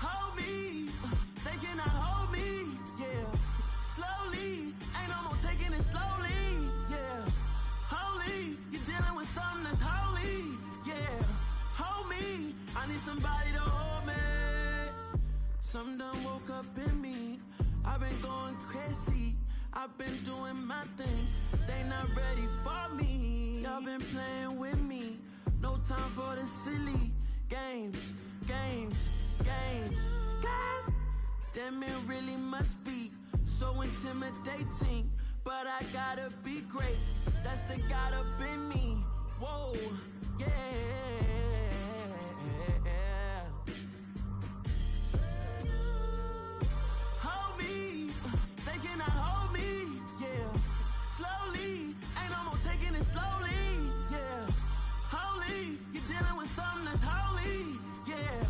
Hold me, they cannot hold me, yeah. Slowly, ain't no more taking it slowly, yeah. Holy, you're dealing with something that's holy, yeah. Hold me, I need somebody to hold me. Something done woke up in me. I've been going crazy, I've been doing my thing. They not ready for me. Y'all been playing with me. No time for the silly games, games, games. God damn, it really must be so intimidating. But I gotta be great. That's the God up in me. Whoa, yeah. Hold me, they cannot hold me, yeah. Slowly, ain't no more taking it slowly, yeah. Holy, you're dealing with something that's holy, yeah.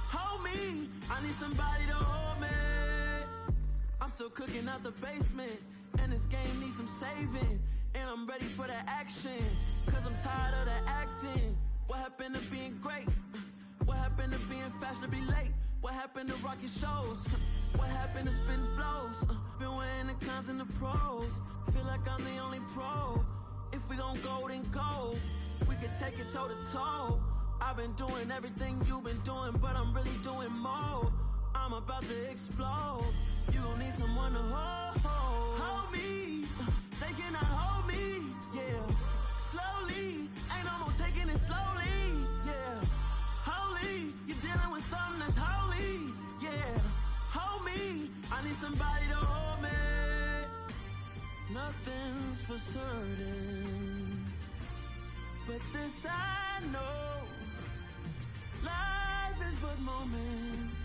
Hold me, I need somebody to hold me. I'm still cooking out the basement, and this game needs some saving. And I'm ready for the action, cause I'm tired of the acting. What happened to being great? What happened to being fashionably late? What happened to rocking shows? What happened to spitting flows? Been wearing the cons and the pros. Feel like I'm the only pro. If we gon' go, then go. We can take it toe to toe. I've been doing everything you've been doing, but I'm really doing more. I'm about to explode. You gon' need someone to hold. Hold me, they cannot hold me, yeah. Slowly, ain't no more taking it slowly, yeah. Holy, you're dealing with something that's holy, yeah. Hold me, I need somebody to hold me. Nothing's for certain, but this I know. Life is but moments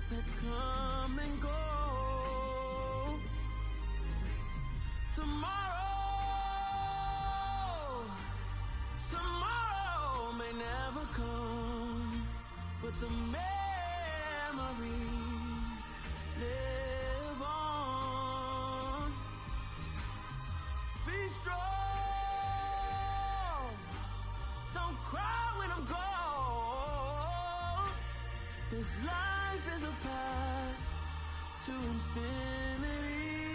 that come and go. Tomorrow may never come. but the memories live on. Be strong, don't cry when I'm gone. This life is a path to infinity.